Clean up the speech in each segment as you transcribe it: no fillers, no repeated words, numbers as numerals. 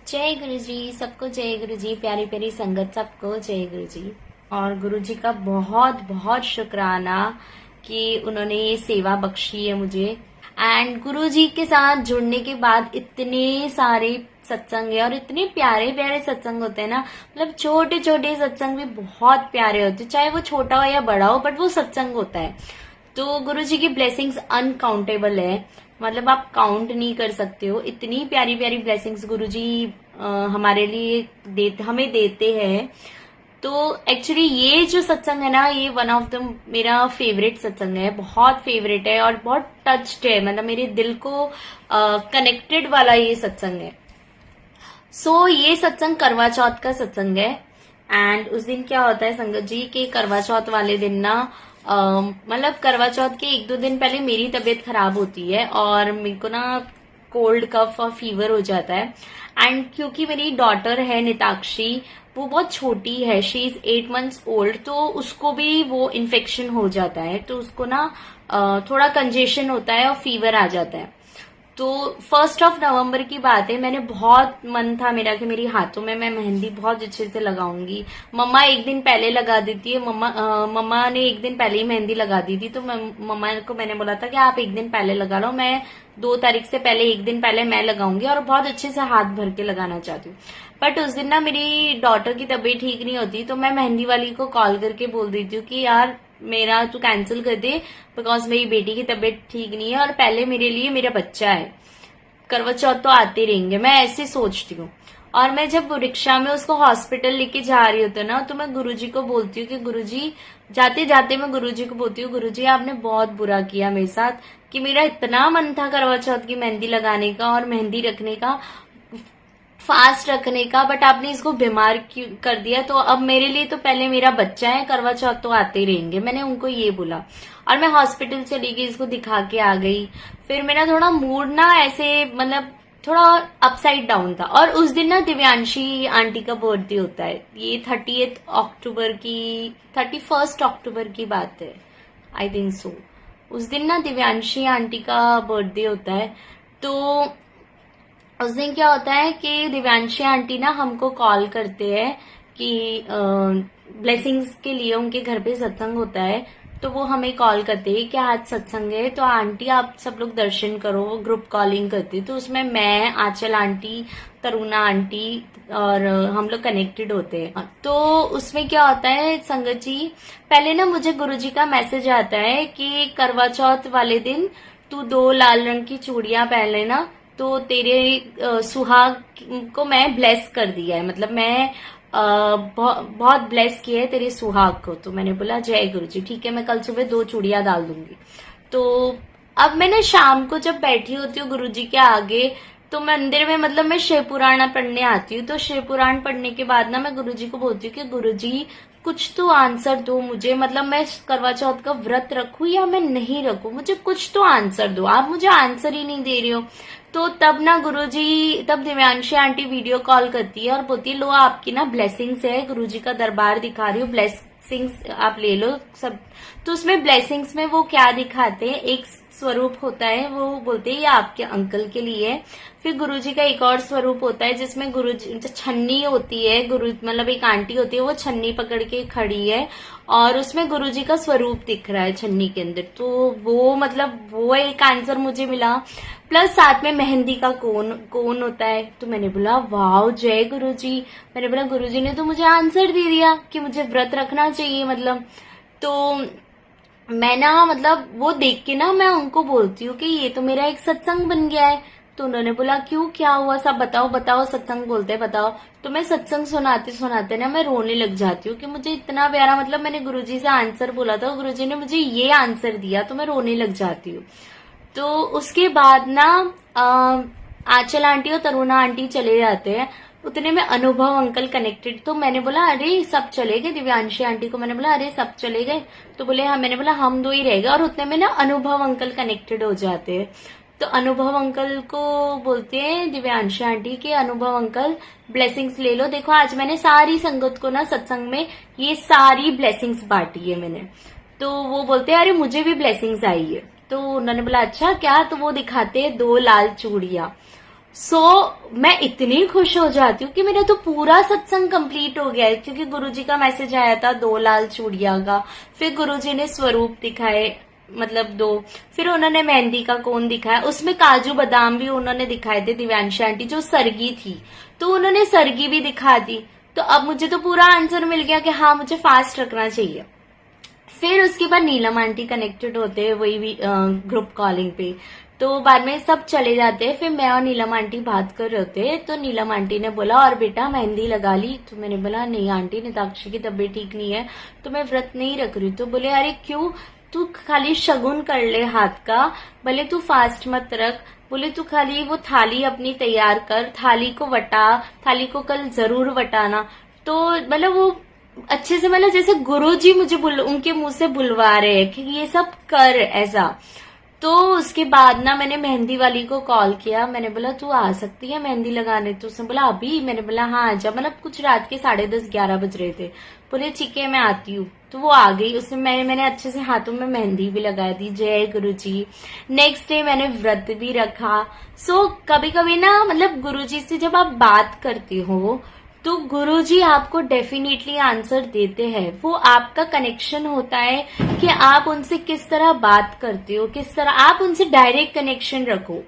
जय गुरु जी, सबको जय गुरु जी, प्यारी प्यारी संगत सबको जय गुरु जी। और गुरु जी का बहुत बहुत शुक्राना कि उन्होंने ये सेवा बख्शी है मुझे। एंड गुरु जी के साथ जुड़ने के बाद इतने सारे सत्संग है और इतने प्यारे प्यारे सत्संग होते हैं ना, मतलब छोटे छोटे सत्संग भी बहुत प्यारे होते हैं, चाहे वो छोटा हो या बड़ा हो, बट वो सत्संग होता है। तो गुरु जी की ब्लेसिंग्स अनकाउंटेबल है, मतलब आप काउंट नहीं कर सकते हो। इतनी प्यारी प्यारी ब्लेसिंग्स गुरु जी हमारे लिए हमें देते हैं। तो एक्चुअली ये जो सत्संग है ना, ये वन ऑफ द मेरा फेवरेट सत्संग है, बहुत फेवरेट है और बहुत टच्ड है, मतलब मेरे दिल को कनेक्टेड वाला ये सत्संग है। ये सत्संग करवा चौथ का सत्संग है। एंड उस दिन क्या होता है संगत जी के करवा चौथ वाले दिन ना, मतलब करवा चौथ के 1-2 दिन पहले मेरी तबीयत खराब होती है और मेरे को ना कोल्ड कफ और फीवर हो जाता है। एंड क्योंकि मेरी डॉटर है निताक्षी, वो बहुत छोटी है, शी इज 8 months ओल्ड, तो उसको भी वो इन्फेक्शन हो जाता है, तो उसको ना थोड़ा कंजेशन होता है और फीवर आ जाता है। तो 1 नवंबर की बात है, मैंने बहुत मन था मेरा कि मेरी हाथों में मैं मेहंदी बहुत अच्छे से लगाऊंगी। मम्मा एक दिन पहले लगा देती है, मम्मा ने एक दिन पहले ही मेहंदी लगा दी थी, तो मम्मा को मैंने बोला था कि आप एक दिन पहले लगा लो, मैं 2 तारीख से पहले एक दिन पहले मैं लगाऊंगी और बहुत अच्छे से हाथ भर के लगाना चाहती हूँ। बट उस दिन ना मेरी डॉटर की तबीयत ठीक नहीं होती, तो मैं मेहंदी वाली को कॉल करके बोल देती हूँ कि यार मेरा तू कैंसिल कर दे, बिकॉज मेरी बेटी की तबीयत ठीक नहीं है और पहले मेरे लिए मेरा बच्चा है, करवा चौथ तो आते रहेंगे, मैं ऐसे सोचती हूँ। और मैं जब रिक्शा में उसको हॉस्पिटल लेके जा रही होती ना, तो मैं गुरुजी को बोलती हूँ कि गुरुजी, जाते जाते मैं गुरुजी को बोलती हूँ, गुरुजी आपने बहुत बुरा किया मेरे साथ, कि मेरा इतना मन था करवा चौथ की मेहंदी लगाने का और मेहंदी रखने का, फास्ट रखने का, बट आपने इसको बीमार कर दिया, तो अब मेरे लिए तो पहले मेरा बच्चा है, करवा चौथ तो आते ही रहेंगे। मैंने उनको ये बोला और मैं हॉस्पिटल चली गई, इसको दिखा के आ गई। फिर मेरा थोड़ा मूड ना ऐसे, मतलब थोड़ा अपसाइड डाउन था। और उस दिन ना दिव्यांशी आंटी का बर्थडे होता है, ये 31 अक्टूबर की बात है, आई थिंक सो। उस दिन ना दिव्यांशी आंटी का बर्थडे होता है। तो उस दिन क्या होता है कि दिव्यांशी आंटी ना हमको कॉल करते हैं कि ब्लेसिंग्स के लिए उनके घर पे सत्संग होता है, तो वो हमें कॉल करते हैं कि आज सत्संग है, तो आंटी आप सब लोग दर्शन करो, वो ग्रुप कॉलिंग करती। तो उसमें मैं, आंचल आंटी, तरुणा आंटी और हम लोग कनेक्टेड होते हैं। तो उसमें क्या होता है संगत जी, पहले ना मुझे गुरुजी का मैसेज आता है कि करवा चौथ वाले दिन तू 2 लाल रंग की चूड़ियां पहन लेना, तो तेरे सुहाग को मैं ब्लेस कर दिया है, मतलब मैं बहुत ब्लेस किया है तेरे सुहाग को। तो मैंने बोला जय गुरु जी, ठीक है, मैं कल सुबह 2 चूड़ियां डाल दूंगी। तो अब मैं ना शाम को जब बैठी होती हूँ गुरु जी के आगे, तो मंदिर में मतलब मैं शिव पुराण पढ़ने आती हूँ, तो शिव पुराण पढ़ने के बाद ना मैं गुरु जी को बोलती हूँ कि गुरु जी कुछ तो आंसर दो मुझे, मतलब मैं करवा चौथ का व्रत रखूं या मैं नहीं रखूं, मुझे कुछ तो आंसर दो, आप मुझे आंसर ही नहीं दे रहे हो। तो तब ना गुरुजी, तब दिव्यांशी आंटी वीडियो कॉल करती है और बोलती है लो आपकी ना ब्लेसिंग्स है, गुरुजी का दरबार दिखा रही हूँ, ब्लेसिंग्स आप ले लो सब। तो उसमें ब्लेसिंग्स में वो क्या दिखाते हैं, एक स्वरूप होता है, वो बोलते हैं ये आपके अंकल के लिए है। फिर गुरुजी का एक और स्वरूप होता है जिसमें गुरुजी छन्नी होती है, गुरु मतलब एक आंटी होती है, वो छन्नी पकड़ के खड़ी है और उसमें गुरुजी का स्वरूप दिख रहा है छन्नी के अंदर। तो वो मतलब वो एक आंसर मुझे मिला, प्लस साथ में मेहंदी का कोन होता है। तो मैंने बोला वाह जय गुरुजी, मैंने बोला गुरुजी ने तो मुझे आंसर दे दिया कि मुझे व्रत रखना चाहिए, मतलब। तो मैं ना मतलब वो देख के ना मैं उनको बोलती हूँ कि ये तो मेरा एक सत्संग बन गया है। तो उन्होंने बोला क्यों, क्या हुआ, सब बताओ बताओ, सत्संग बोलते हैं बताओ। तो मैं सत्संग सुनाते सुनाते ना मैं रोने लग जाती हूँ कि मुझे इतना प्यारा, मतलब मैंने गुरुजी से आंसर बोला था, गुरुजी ने मुझे ये आंसर दिया, तो मैं रोने लग जाती हूँ। तो उसके बाद ना आंचल आंटी और तरुणा आंटी चले जाते हैं, उतने में अनुभव अंकल कनेक्टेड। तो मैंने बोला अरे सब चले गए, दिव्यांशी आंटी को मैंने बोला अरे सब चले गए, तो बोले हाँ, मैंने बोला हम 2 ही रह गए। और उतने में ना अनुभव अंकल कनेक्टेड हो जाते हैं, तो अनुभव अंकल को बोलते हैं दिव्यांशी आंटी के, अनुभव अंकल ब्लेसिंग्स ले लो, देखो आज मैंने सारी संगत को ना सत्संग में ये सारी ब्लेसिंग्स बांटी है मैंने। तो वो बोलते हैं अरे मुझे भी ब्लेसिंग्स आई है। तो उन्होंने बोला अच्छा क्या, तो वो दिखाते हैं 2 लाल चूड़ियां। सो मैं इतनी खुश हो जाती हूँ कि मेरा तो पूरा सत्संग कंप्लीट हो गया है, क्योंकि गुरुजी का मैसेज आया था 2 लाल चूड़िया का, फिर गुरुजी ने स्वरूप दिखाए, मतलब 2, फिर उन्होंने मेहंदी का कोन दिखाया, उसमें काजू बादाम भी उन्होंने दिखाए थे, दिव्यांशी आंटी जो सरगी थी तो उन्होंने सरगी भी दिखा दी। तो अब मुझे तो पूरा आंसर मिल गया कि हाँ मुझे फास्ट रखना चाहिए। फिर उसके बाद नीलम आंटी कनेक्टेड होते हैं वही भी ग्रुप कॉलिंग पे, तो बाद में सब चले जाते हैं। फिर मैं और नीलम आंटी बात कर रहे होते, तो नीलम आंटी ने बोला और बेटा मेहंदी लगा ली? तो मैंने बोला नहीं आंटी, निताक्षी की तबीयत ठीक नहीं है तो मैं व्रत नहीं रख रही। तो बोले अरे क्यों, तू खाली शगुन कर ले हाथ का, भले तू फास्ट मत रख, बोले तू खाली वो थाली अपनी तैयार कर, थाली को वटा, थाली को कल जरूर वटाना। तो मतलब वो अच्छे से, मतलब जैसे गुरुजी मुझे उनके मुंह से बुलवा रहे हैं कि ये सब कर ऐसा। तो उसके बाद ना मैंने मेहंदी वाली को कॉल किया, मैंने बोला तू आ सकती है मेहंदी लगाने? तो उसने बोला अभी? मैंने बोला हाँ आजा, मतलब कुछ रात के 10:30-11 बज रहे थे। बोले ठीक है मैं आती हूँ। तो वो आ गई, उसने मैंने अच्छे से हाथों में मेहंदी भी लगा दी। जय गुरुजी। नेक्स्ट डे मैंने व्रत भी रखा। सो कभी कभी ना मतलब गुरुजी से जब आप बात करते हो तो गुरुजी आपको डेफिनेटली आंसर देते हैं। वो आपका कनेक्शन होता है कि आप उनसे किस तरह बात करते हो, किस तरह आप उनसे डायरेक्ट कनेक्शन रखो।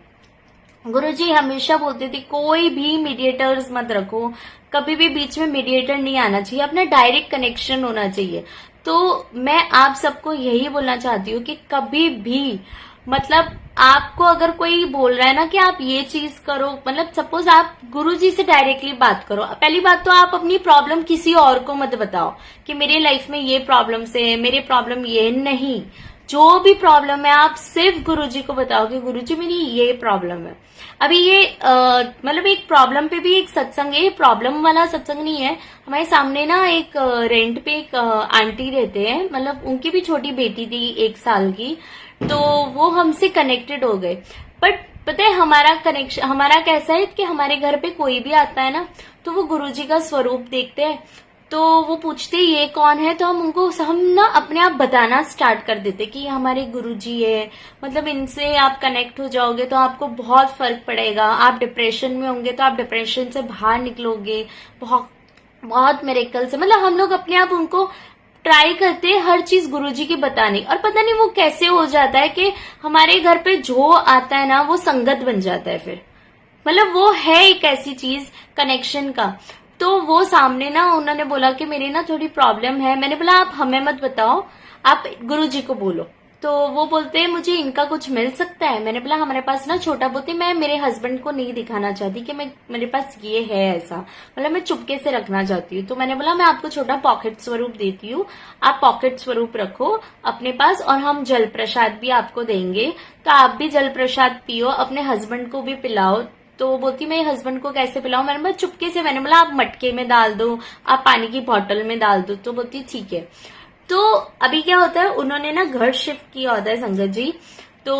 गुरुजी हमेशा बोलते थे कोई भी मीडिएटर्स मत रखो, कभी भी बीच में मीडिएटर नहीं आना चाहिए, अपना डायरेक्ट कनेक्शन होना चाहिए। तो मैं आप सबको यही बोलना चाहती हूँ कि कभी भी मतलब आपको अगर कोई बोल रहा है ना कि आप ये चीज करो, मतलब सपोज आप गुरुजी से डायरेक्टली बात करो। पहली बात तो आप अपनी प्रॉब्लम किसी और को मत बताओ कि मेरे लाइफ में ये प्रॉब्लम से मेरे प्रॉब्लम ये नहीं, जो भी प्रॉब्लम है आप सिर्फ गुरुजी को बताओ कि गुरुजी मेरी ये प्रॉब्लम है। अभी ये मतलब एक प्रॉब्लम पे भी एक सत्संग है, प्रॉब्लम वाला सत्संग नहीं है। हमारे सामने ना एक रेंट पे एक आंटी रहते हैं, मतलब उनकी भी छोटी बेटी थी 1 साल की, तो वो हमसे कनेक्टेड हो गए। बट पता है हमारा कनेक्शन हमारा कैसा है कि हमारे घर पे कोई भी आता है ना तो वो गुरुजी का स्वरूप देखते हैं, तो वो पूछते ये कौन है, तो हम ना अपने आप बताना स्टार्ट कर देते कि ये हमारे गुरुजी है, मतलब इनसे आप कनेक्ट हो जाओगे तो आपको बहुत फर्क पड़ेगा। आप डिप्रेशन में होंगे तो आप डिप्रेशन से बाहर निकलोगे, बहुत बहुत मिरेकल से, मतलब हम लोग अपने आप उनको ट्राई करते हैं हर चीज गुरुजी की बताने। और पता नहीं वो कैसे हो जाता है कि हमारे घर पे जो आता है ना वो संगत बन जाता है। फिर मतलब वो है एक ऐसी चीज कनेक्शन का। तो वो सामने ना उन्होंने बोला कि मेरी ना थोड़ी प्रॉब्लम है। मैंने बोला आप हमें मत बताओ, आप गुरुजी को बोलो। तो वो बोलते हैं मुझे इनका कुछ मिल सकता है? मैंने बोला हमारे पास ना छोटा बोती, मैं मेरे हस्बैंड को नहीं दिखाना चाहती कि मेरे पास ये है ऐसा, मतलब मैं चुपके से रखना चाहती हूँ। तो मैंने बोला मैं आपको छोटा पॉकेट स्वरूप देती हूँ, आप पॉकेट स्वरूप रखो अपने पास, और हम जल प्रसाद भी आपको देंगे, तो आप भी जल प्रसाद पियो, अपने हस्बैंड को भी पिलाओ। तो वो बोलती मैं हस्बैंड को कैसे पिलाऊं? मैंने बोला चुपके से। मैंने बोला आप मटके में डाल दो, आप पानी की बोतल में डाल दो। तो बोलती ठीक है। तो अभी क्या होता है, उन्होंने ना घर शिफ्ट किया होता है संगत जी, तो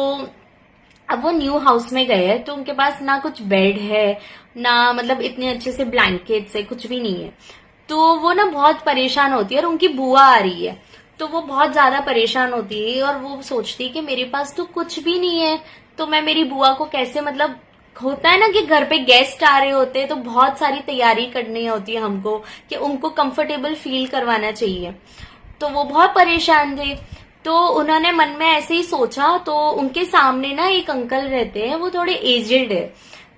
अब वो न्यू हाउस में गए हैं, तो उनके पास ना कुछ बेड है ना मतलब इतने अच्छे से ब्लैंकेट्स है, कुछ भी नहीं है। तो वो ना बहुत परेशान होती है, और उनकी बुआ आ रही है तो वो बहुत ज्यादा परेशान होती है, और वो सोचती है कि मेरे पास तो कुछ भी नहीं है, तो मैं मेरी बुआ को कैसे, मतलब होता है ना कि घर पे गेस्ट आ रहे होते हैं तो बहुत सारी तैयारी करनी होती है हमको कि उनको कंफर्टेबल फील करवाना चाहिए। तो वो बहुत परेशान थे, तो उन्होंने मन में ऐसे ही सोचा। तो उनके सामने ना एक अंकल रहते हैं, वो थोड़े एजेड है,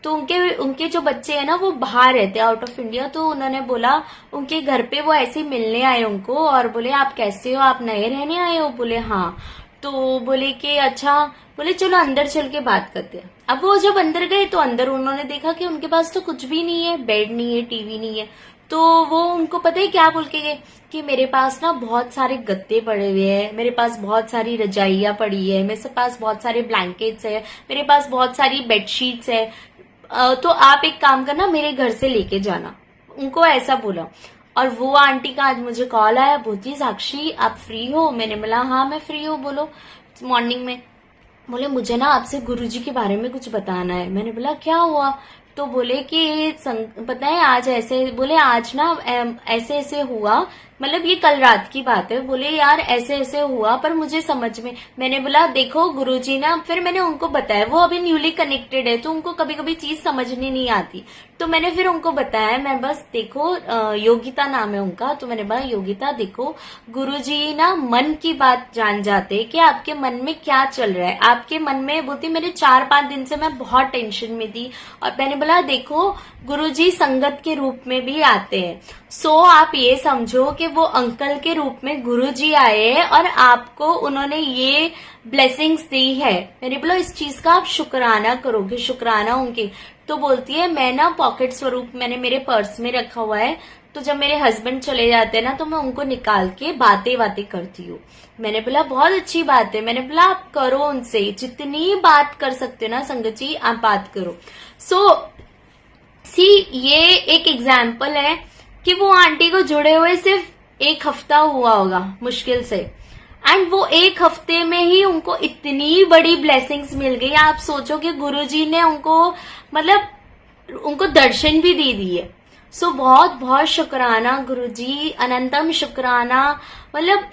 तो उनके उनके जो बच्चे हैं ना वो बाहर रहते हैं आउट ऑफ इंडिया। तो उन्होंने बोला उनके घर पे वो ऐसे ही मिलने आए उनको, और बोले आप कैसे हो, आप नए रहने आए हो? बोले हाँ। तो बोले कि अच्छा, बोले चलो अंदर चल के बात करते हैं। अब वो जब अंदर गए तो अंदर उन्होंने देखा कि उनके पास तो कुछ भी नहीं है, बेड नहीं है, टीवी नहीं है। तो वो उनको पता है क्या बोल के गए कि मेरे पास ना बहुत सारे गद्दे पड़े हुए हैं, मेरे पास बहुत सारी रजाइयां पड़ी है, मेरे पास बहुत सारे ब्लैंकेट्स है, मेरे पास बहुत सारी बेडशीट्स है, तो आप एक काम करना मेरे घर से लेके जाना। उनको ऐसा बोला। और वो आंटी का आज मुझे कॉल आया, बोलती साक्षी आप फ्री हो? मैंने बोला हाँ मैं फ्री हूँ, बोलो। मॉर्निंग में बोले मुझे ना आपसे गुरुजी के बारे में कुछ बताना है। मैंने बोला क्या हुआ? तो बोले कि पता है आज ऐसे, बोले आज ना ऐसे ऐसे हुआ, मतलब ये कल रात की बात है, बोले यार ऐसे ऐसे हुआ पर मुझे समझ में, मैंने बोला देखो गुरुजी ना, फिर मैंने उनको बताया, वो अभी न्यूली कनेक्टेड है तो उनको कभी कभी चीज समझने नहीं आती, तो मैंने फिर उनको बताया, मैं बस देखो योगिता नाम है उनका, तो मैंने बोला योगिता देखो गुरुजी ना मन की बात जान जाते कि आपके मन में क्या चल रहा है, आपके मन में, बोलती मेरे 4-5 दिन से मैं बहुत टेंशन में थी, और मैंने बोला देखो गुरुजी संगत के रूप में भी आते हैं, सो आप ये समझो कि वो अंकल के रूप में गुरुजी आए हैं और आपको उन्होंने ये ब्लेसिंग्स दी है, मैंने बोला इस चीज का आप शुक्राना करोगे, शुक्राना उनके। तो बोलती है मैं ना पॉकेट स्वरूप मैंने मेरे पर्स में रखा हुआ है, तो जब मेरे हस्बैंड चले जाते हैं ना तो मैं उनको निकाल के बातें बातें करती हूँ। मैंने बोला बहुत अच्छी बात है, मैंने बोला आप करो उनसे, जितनी बात कर सकते हो ना संगत जी आप बात करो। सी ये एक एग्जाम्पल है कि वो आंटी को जुड़े हुए सिर्फ 1 हफ्ता हुआ होगा मुश्किल से, एंड वो 1 हफ्ते में ही उनको इतनी बड़ी ब्लेसिंग्स मिल गई। आप सोचो कि गुरुजी ने उनको मतलब उनको दर्शन भी दे दिए। सो बहुत बहुत शुक्राना गुरुजी, अनंतम शुक्राना, मतलब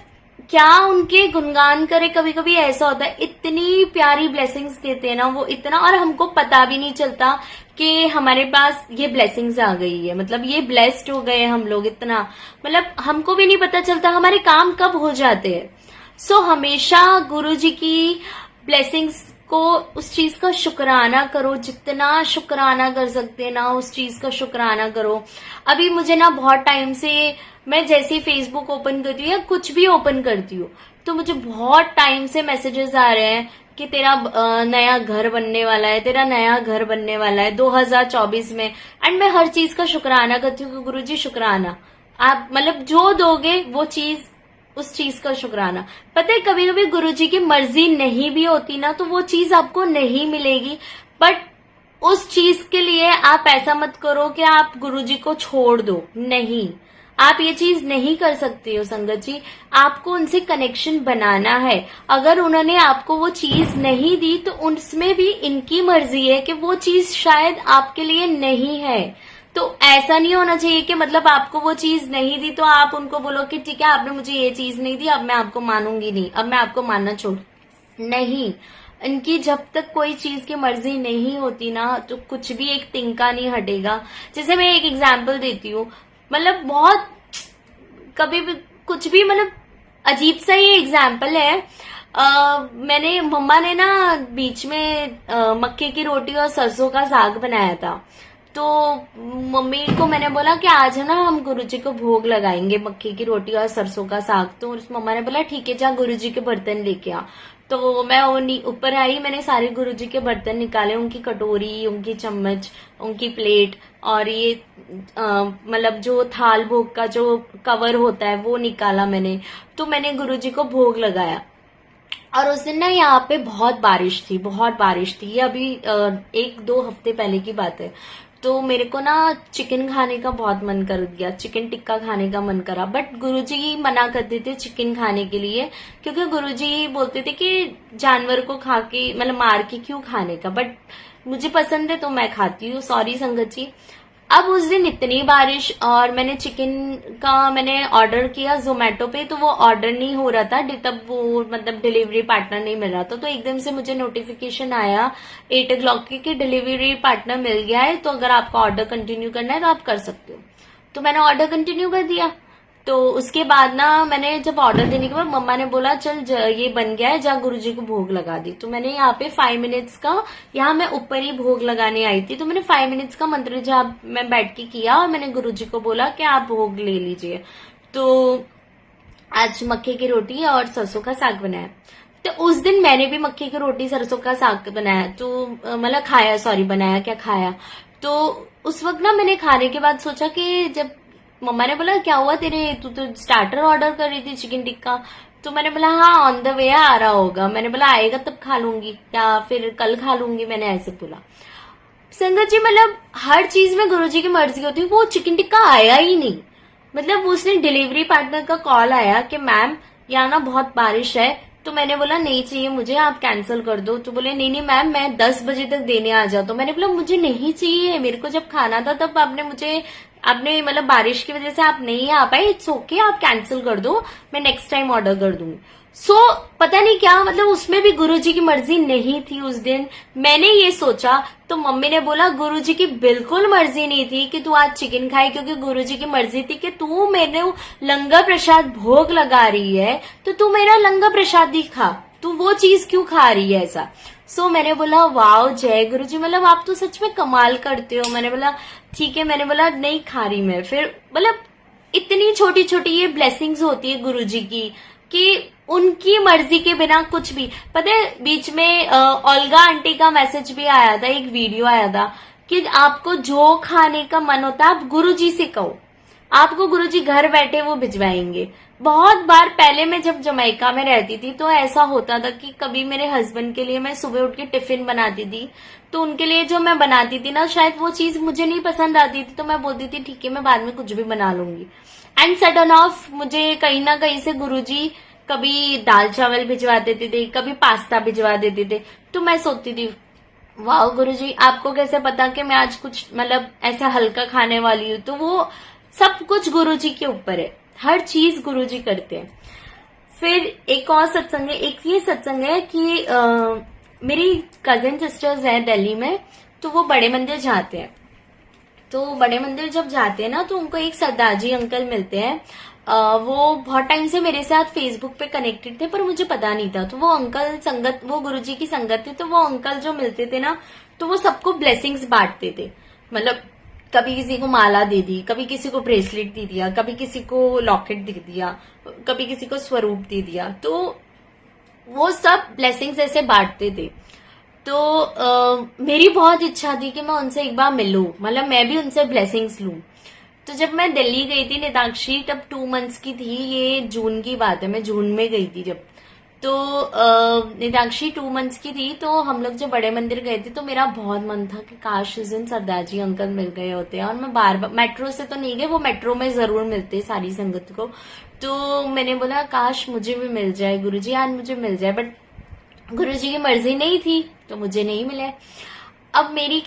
क्या उनके गुणगान करे। कभी कभी ऐसा होता है इतनी प्यारी ब्लेसिंग्स देते हैं ना वो, इतना, और हमको पता भी नहीं चलता कि हमारे पास ये ब्लेसिंग्स आ गई है, मतलब ये ब्लेस्ड हो गए हम लोग, इतना मतलब हमको भी नहीं पता चलता हमारे काम कब हो जाते हैं। सो हमेशा गुरुजी की ब्लेसिंग्स को, उस चीज का शुक्राना करो, जितना शुक्राना कर सकते हैं ना उस चीज का शुक्राना करो। अभी मुझे ना बहुत टाइम से, मैं जैसे ही फेसबुक ओपन करती हूँ या कुछ भी ओपन करती हूँ तो मुझे बहुत टाइम से मैसेजेस आ रहे हैं कि तेरा नया घर बनने वाला है, तेरा नया घर बनने वाला है 2024 में, एंड मैं हर चीज का शुक्राना करती हूँ कि गुरुजी शुक्राना, आप मतलब जो दोगे वो चीज, उस चीज का शुक्राना। पता है कभी कभी गुरुजी की मर्जी नहीं भी होती ना तो वो चीज आपको नहीं मिलेगी, बट उस चीज के लिए आप ऐसा मत करो कि आप गुरुजी को छोड़ दो, नहीं, आप ये चीज नहीं कर सकते हो संगत जी, आपको उनसे कनेक्शन बनाना है। अगर उन्होंने आपको वो चीज नहीं दी तो उसमें भी इनकी मर्जी है कि वो चीज शायद आपके लिए नहीं है। तो ऐसा नहीं होना चाहिए कि मतलब आपको वो चीज नहीं दी तो आप उनको बोलो कि ठीक है आपने मुझे ये चीज नहीं दी, अब मैं आपको मानूंगी नहीं, अब मैं आपको मानना छोड़, नहीं। इनकी जब तक कोई चीज की मर्जी नहीं होती ना तो कुछ भी एक तिनका नहीं हटेगा। जैसे मैं एक एग्जांपल देती हूँ, मतलब बहुत कभी भी कुछ भी, मतलब अजीब सा ये एग्जाम्पल है। मैंने, मम्मा ने ना बीच में मक्के की रोटी और सरसों का साग बनाया था, तो मम्मी को मैंने बोला कि आज है ना हम गुरुजी को भोग लगाएंगे मक्के की रोटी और सरसों का साग, तो उस मम्मा ने बोला ठीक है जा गुरुजी के बर्तन लेके आ। तो मैं ऊपर आई, मैंने सारे गुरुजी के बर्तन निकाले, उनकी कटोरी, उनकी चम्मच, उनकी प्लेट, और ये मतलब जो थाल भोग का जो कवर होता है वो निकाला मैंने, तो मैंने गुरुजी को भोग लगाया। और उस दिन ना यहाँ पे बहुत बारिश थी, बहुत बारिश थी, ये अभी 1-2 हफ्ते पहले की बात है। तो मेरे को ना चिकन खाने का बहुत मन कर गया, चिकन टिक्का खाने का मन करा, बट गुरुजी मना करते थे चिकन खाने के लिए, क्योंकि गुरुजी बोलते थे कि जानवर को खा के, मतलब मार के क्यों खाने का, बट मुझे पसंद है तो मैं खाती हूँ, सॉरी संगत जी। अब उस दिन इतनी बारिश, और मैंने चिकन का मैंने ऑर्डर किया जोमेटो पे, तो वो ऑर्डर नहीं हो रहा था, तब वो मतलब डिलीवरी पार्टनर नहीं मिल रहा था, तो एकदम से मुझे नोटिफिकेशन आया 8 o'clock की कि डिलीवरी पार्टनर मिल गया है, तो अगर आपका ऑर्डर कंटिन्यू करना है तो आप कर सकते हो। तो मैंने ऑर्डर कंटिन्यू कर दिया। तो उसके बाद ना मैंने जब ऑर्डर देने के बाद मम्मा ने बोला चल ये बन गया है, जा गुरुजी को भोग लगा दी। तो मैंने यहाँ पे 5 मिनट्स का, यहाँ मैं ऊपर ही भोग लगाने आई थी, तो मैंने 5 मिनट्स का मंत्र जाप मैं बैठ के किया, और मैंने गुरुजी को बोला कि आप भोग ले लीजिए। तो आज मक्के की रोटी और सरसों का साग बनाया। तो उस दिन मैंने भी मक्के की रोटी सरसों का साग बनाया, तो मतलब खाया, सॉरी बनाया क्या, खाया। तो उस वक्त ना मैंने खाने के बाद सोचा कि जब मम्मा ने बोला क्या हुआ तेरे, तू तो स्टार्टर ऑर्डर कर रही थी चिकन टिक्का, तो मैंने बोला हाँ ऑन द वे आ रहा होगा, मैंने बोला आएगा तब खा लूंगी या फिर कल खा लूंगी, मैंने ऐसे बोला। संगत जी मतलब हर चीज में गुरुजी की मर्जी होती है, वो चिकन टिक्का आया ही नहीं। मतलब उसने डिलीवरी पार्टनर का कॉल आया कि मैम यहाँ ना बहुत बारिश है, तो मैंने बोला नहीं चाहिए मुझे, आप कैंसिल कर दो। तो बोले नहीं नहीं मैम, मैं 10 बजे तक देने आ जाता हूँ। मैंने बोला मुझे नहीं चाहिए, मेरे को जब खाना था तब आपने मतलब बारिश की वजह से आप नहीं आ पाए, इट्स ओके, आप कैंसिल कर दो, मैं नेक्स्ट टाइम ऑर्डर कर दूंगी। पता नहीं क्या मतलब उसमें भी गुरुजी की मर्जी नहीं थी उस दिन। मैंने ये सोचा तो मम्मी ने बोला गुरुजी की बिल्कुल मर्जी नहीं थी कि तू आज चिकन खाए, क्योंकि गुरुजी की मर्जी थी कि तू मेरे लंगर प्रसाद भोग लगा रही है तो तू मेरा लंगर प्रसाद ही खा, तू वो चीज क्यों खा रही है ऐसा। मैंने बोला वाओ जय गुरुजी, मतलब आप तो सच में कमाल करते हो। मैंने बोला ठीक है, मैंने बोला नहीं खा रही मैं। फिर मतलब इतनी छोटी छोटी ये ब्लेसिंग्स होती है गुरुजी की कि उनकी मर्जी के बिना कुछ भी। पता है बीच में ओल्गा आंटी का मैसेज भी आया था, एक वीडियो आया था कि आपको जो खाने का मन होता है आप गुरुजी से कहो, आपको गुरुजी घर बैठे वो भिजवाएंगे। बहुत बार पहले मैं जब जमैका में रहती थी तो ऐसा होता था कि कभी मेरे हस्बैंड के लिए मैं सुबह उठ के टिफिन बनाती थी, तो उनके लिए जो मैं बनाती थी ना शायद वो चीज मुझे नहीं पसंद आती थी, तो मैं बोलती थी ठीक है मैं बाद में कुछ भी बना लूंगी। एंड सडन ऑफ मुझे कहीं ना कहीं से गुरुजी कभी दाल चावल भिजवा देते थे, कभी पास्ता भिजवा देते थे। तो मैं सोचती थी वाह गुरुजी आपको कैसे पता कि मैं आज कुछ मतलब ऐसा हल्का खाने वाली हूँ। तो वो सब कुछ गुरुजी के ऊपर है, हर चीज गुरुजी करते हैं। फिर एक और सत्संग है, एक ये सत्संग है कि मेरी कजिन सिस्टर्स है दिल्ली में, तो वो बड़े मंदिर जाते हैं। तो बड़े मंदिर जब जाते हैं ना तो उनको एक सरदार अंकल मिलते हैं। वो बहुत टाइम से मेरे साथ फेसबुक पे कनेक्टेड थे पर मुझे पता नहीं था। तो वो अंकल संगत, वो गुरुजी की संगत थी, तो वो अंकल जो मिलते थे ना तो वो सबको ब्लेसिंग्स बांटते थे। मतलब कभी किसी को माला दे दी, कभी किसी को ब्रेसलेट दे दिया, कभी किसी को लॉकेट दे दिया, कभी किसी को स्वरूप दे दिया। तो वो सब ब्लेसिंग्स ऐसे बांटते थे। तो मेरी बहुत इच्छा थी कि मैं उनसे एक बार मिलूं, मतलब मैं भी उनसे ब्लेसिंग्स लूं। तो जब मैं दिल्ली गई थी निताक्षी तब 2 मंथ्स की थी, ये जून की बात है, मैं जून में गई थी जब। तो निताक्षी 2 मंथ्स की थी, तो हम लोग जब बड़े मंदिर गए थे तो मेरा बहुत मन था कि काश उस दिन सरदार जी अंकल मिल गए होते हैं। और मैं बार बार मेट्रो से तो नहीं गए, वो मेट्रो में जरूर मिलते सारी संगत को। तो मैंने बोला काश मुझे भी मिल जाए गुरुजी, आज मुझे मिल जाए, बट गुरुजी की मर्जी नहीं थी तो मुझे नहीं मिले। अब मेरी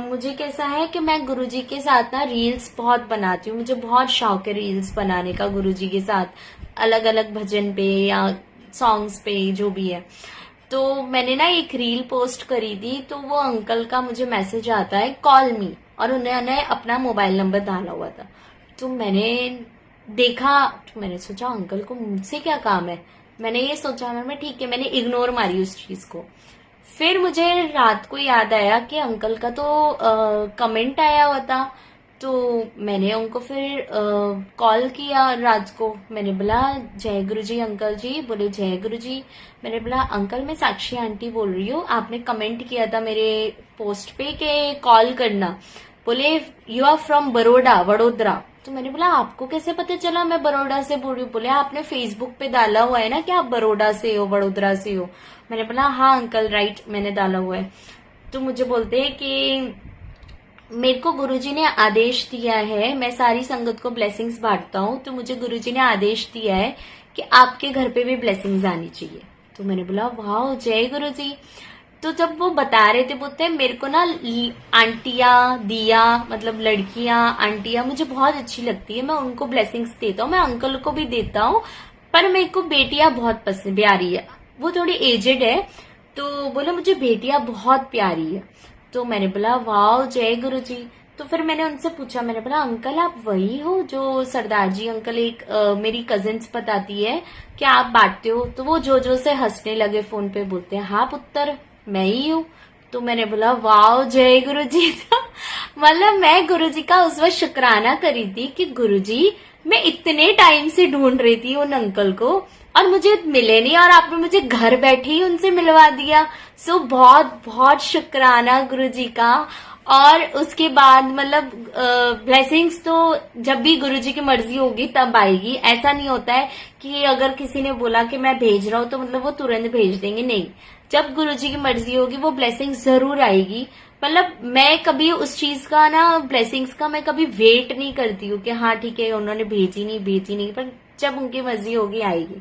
मुझे कैसा है कि मैं गुरुजी के साथ ना रील्स बहुत बनाती हूँ, मुझे बहुत शौक है रील्स बनाने का गुरुजी के साथ, अलग अलग भजन पे या सॉन्ग्स पे जो भी है। तो मैंने ना एक रील पोस्ट करी थी, तो वो अंकल का मुझे मैसेज आता है कॉल मी, और उन्होंने अपना मोबाइल नंबर डाला हुआ था। तो मैंने देखा, तो मैंने सोचा अंकल को मुझसे क्या काम है, मैंने ये सोचा, मैं ठीक है, मैंने इग्नोर मारी उस चीज को। फिर मुझे रात को याद आया कि अंकल का तो कमेंट आया हुआ था, तो मैंने उनको फिर कॉल किया रात को। मैंने बोला जय गुरुजी अंकल जी। बोले जय गुरुजी। मैंने बोला अंकल मैं साक्षी आंटी बोल रही हूँ, आपने कमेंट किया था मेरे पोस्ट पे कि कॉल करना। बोले you are from Baroda, Vadodara. तो मैंने बोला आपको कैसे पता चला मैं बड़ौदा से बोल रही हूँ। बोले आपने फेसबुक पे डाला हुआ है ना कि आप बड़ौदा से हो, वडोदरा से हो। मैंने बोला हाँ अंकल राइट, मैंने डाला हुआ है। तो मुझे बोलते हैं कि मेरे को गुरुजी ने आदेश दिया है, मैं सारी संगत को ब्लेसिंग्स बांटता हूँ, तो मुझे गुरुजी ने आदेश दिया है कि आपके घर पे भी ब्लेसिंग्स आनी चाहिए। तो मैंने बोला वाह जय गुरुजी। तो जब वो बता रहे थे, बोलते हैं मेरे को ना आंटियां दिया, मतलब लड़कियां आंटियां मुझे बहुत अच्छी लगती है, मैं उनको ब्लेसिंग्स देता हूँ, मैं अंकल को भी देता हूँ, पर मेरे को बेटियां बहुत पसंद प्यारी है। वो थोड़ी एजेड है, तो बोला मुझे बेटियां बहुत प्यारी है। तो मैंने बोला वाह जय गुरुजी। तो फिर मैंने उनसे पूछा, मैंने बोला अंकल आप वही हो जो सरदार जी अंकल, एक मेरी कजिन्स बताती है कि आप बांटते हो। तो वो जो से हंसने लगे फोन पे, बोलते हैं हाँ पुत्र मैं ही हूँ। तो मैंने बोला वाह जय गुरुजी। तो मतलब मैं गुरुजी का उस वक्त शुक्राना करी थी कि गुरुजी मैं इतने टाइम से ढूंढ रही थी उन अंकल को और मुझे मिले नहीं, और आपने मुझे घर बैठे ही उनसे मिलवा दिया। सो बहुत बहुत शुक्राना गुरुजी का। और उसके बाद मतलब ब्लेसिंग्स तो जब भी गुरुजी की मर्जी होगी तब आएगी। ऐसा नहीं होता है कि अगर किसी ने बोला कि मैं भेज रहा हूं तो मतलब वो तुरंत भेज देंगे, नहीं। जब गुरुजी की मर्जी होगी वो ब्लेसिंग्स जरूर आएगी। मतलब मैं कभी उस चीज का ना, ब्लेसिंग्स का मैं कभी वेट नहीं करती हूँ कि हाँ ठीक है उन्होंने भेजी नहीं, पर जब उनकी मर्जी होगी आएगी।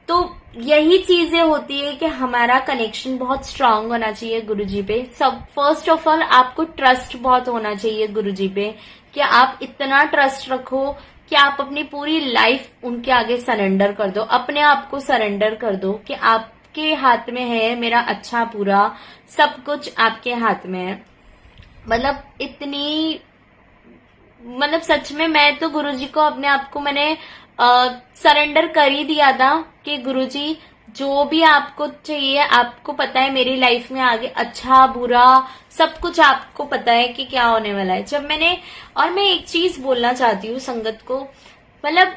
तो तो यही चीजें होती है कि हमारा कनेक्शन बहुत स्ट्रांग होना चाहिए गुरुजी पे। सब फर्स्ट ऑफ ऑल आपको ट्रस्ट बहुत होना चाहिए गुरुजी पे, कि आप इतना ट्रस्ट रखो कि आप अपनी पूरी लाइफ उनके आगे सरेंडर कर दो, अपने आप को सरेंडर कर दो कि आपके हाथ में है मेरा अच्छा बुरा, सब कुछ आपके हाथ में है। मतलब इतनी, मतलब सच में मैं तो गुरुजी को अपने आप को मैंने सरेंडर कर ही दिया था कि गुरुजी जो भी आपको चाहिए, आपको पता है मेरी लाइफ में आगे अच्छा बुरा सब कुछ आपको पता है कि क्या होने वाला है। जब मैंने, और मैं एक चीज बोलना चाहती हूँ संगत को, मतलब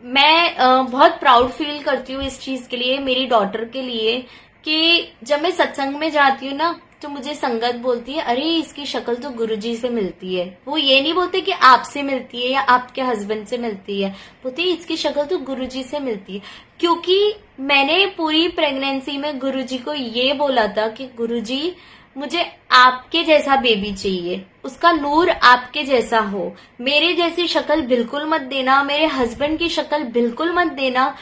मैं बहुत प्राउड फील करती हूँ इस चीज के लिए, मेरी डॉटर के लिए, कि जब मैं सत्संग में जाती हूँ ना तो मुझे संगत बोलती है अरे इसकी शक्ल तो गुरुजी से मिलती है। वो ये नहीं बोलते कि आपसे मिलती है या आपके हस्बैंड से मिलती है, बोलते है इसकी शक्ल तो गुरुजी से मिलती है। क्योंकि मैंने पूरी प्रेगनेंसी में गुरुजी को ये बोला था कि गुरुजी मुझे आपके जैसा बेबी चाहिए, उसका नूर आपके जैसा हो, मेरे जैसी शक्ल बिल्कुल मत देना, मेरे हस्बैंड की शक्ल बिल्कुल मत देना,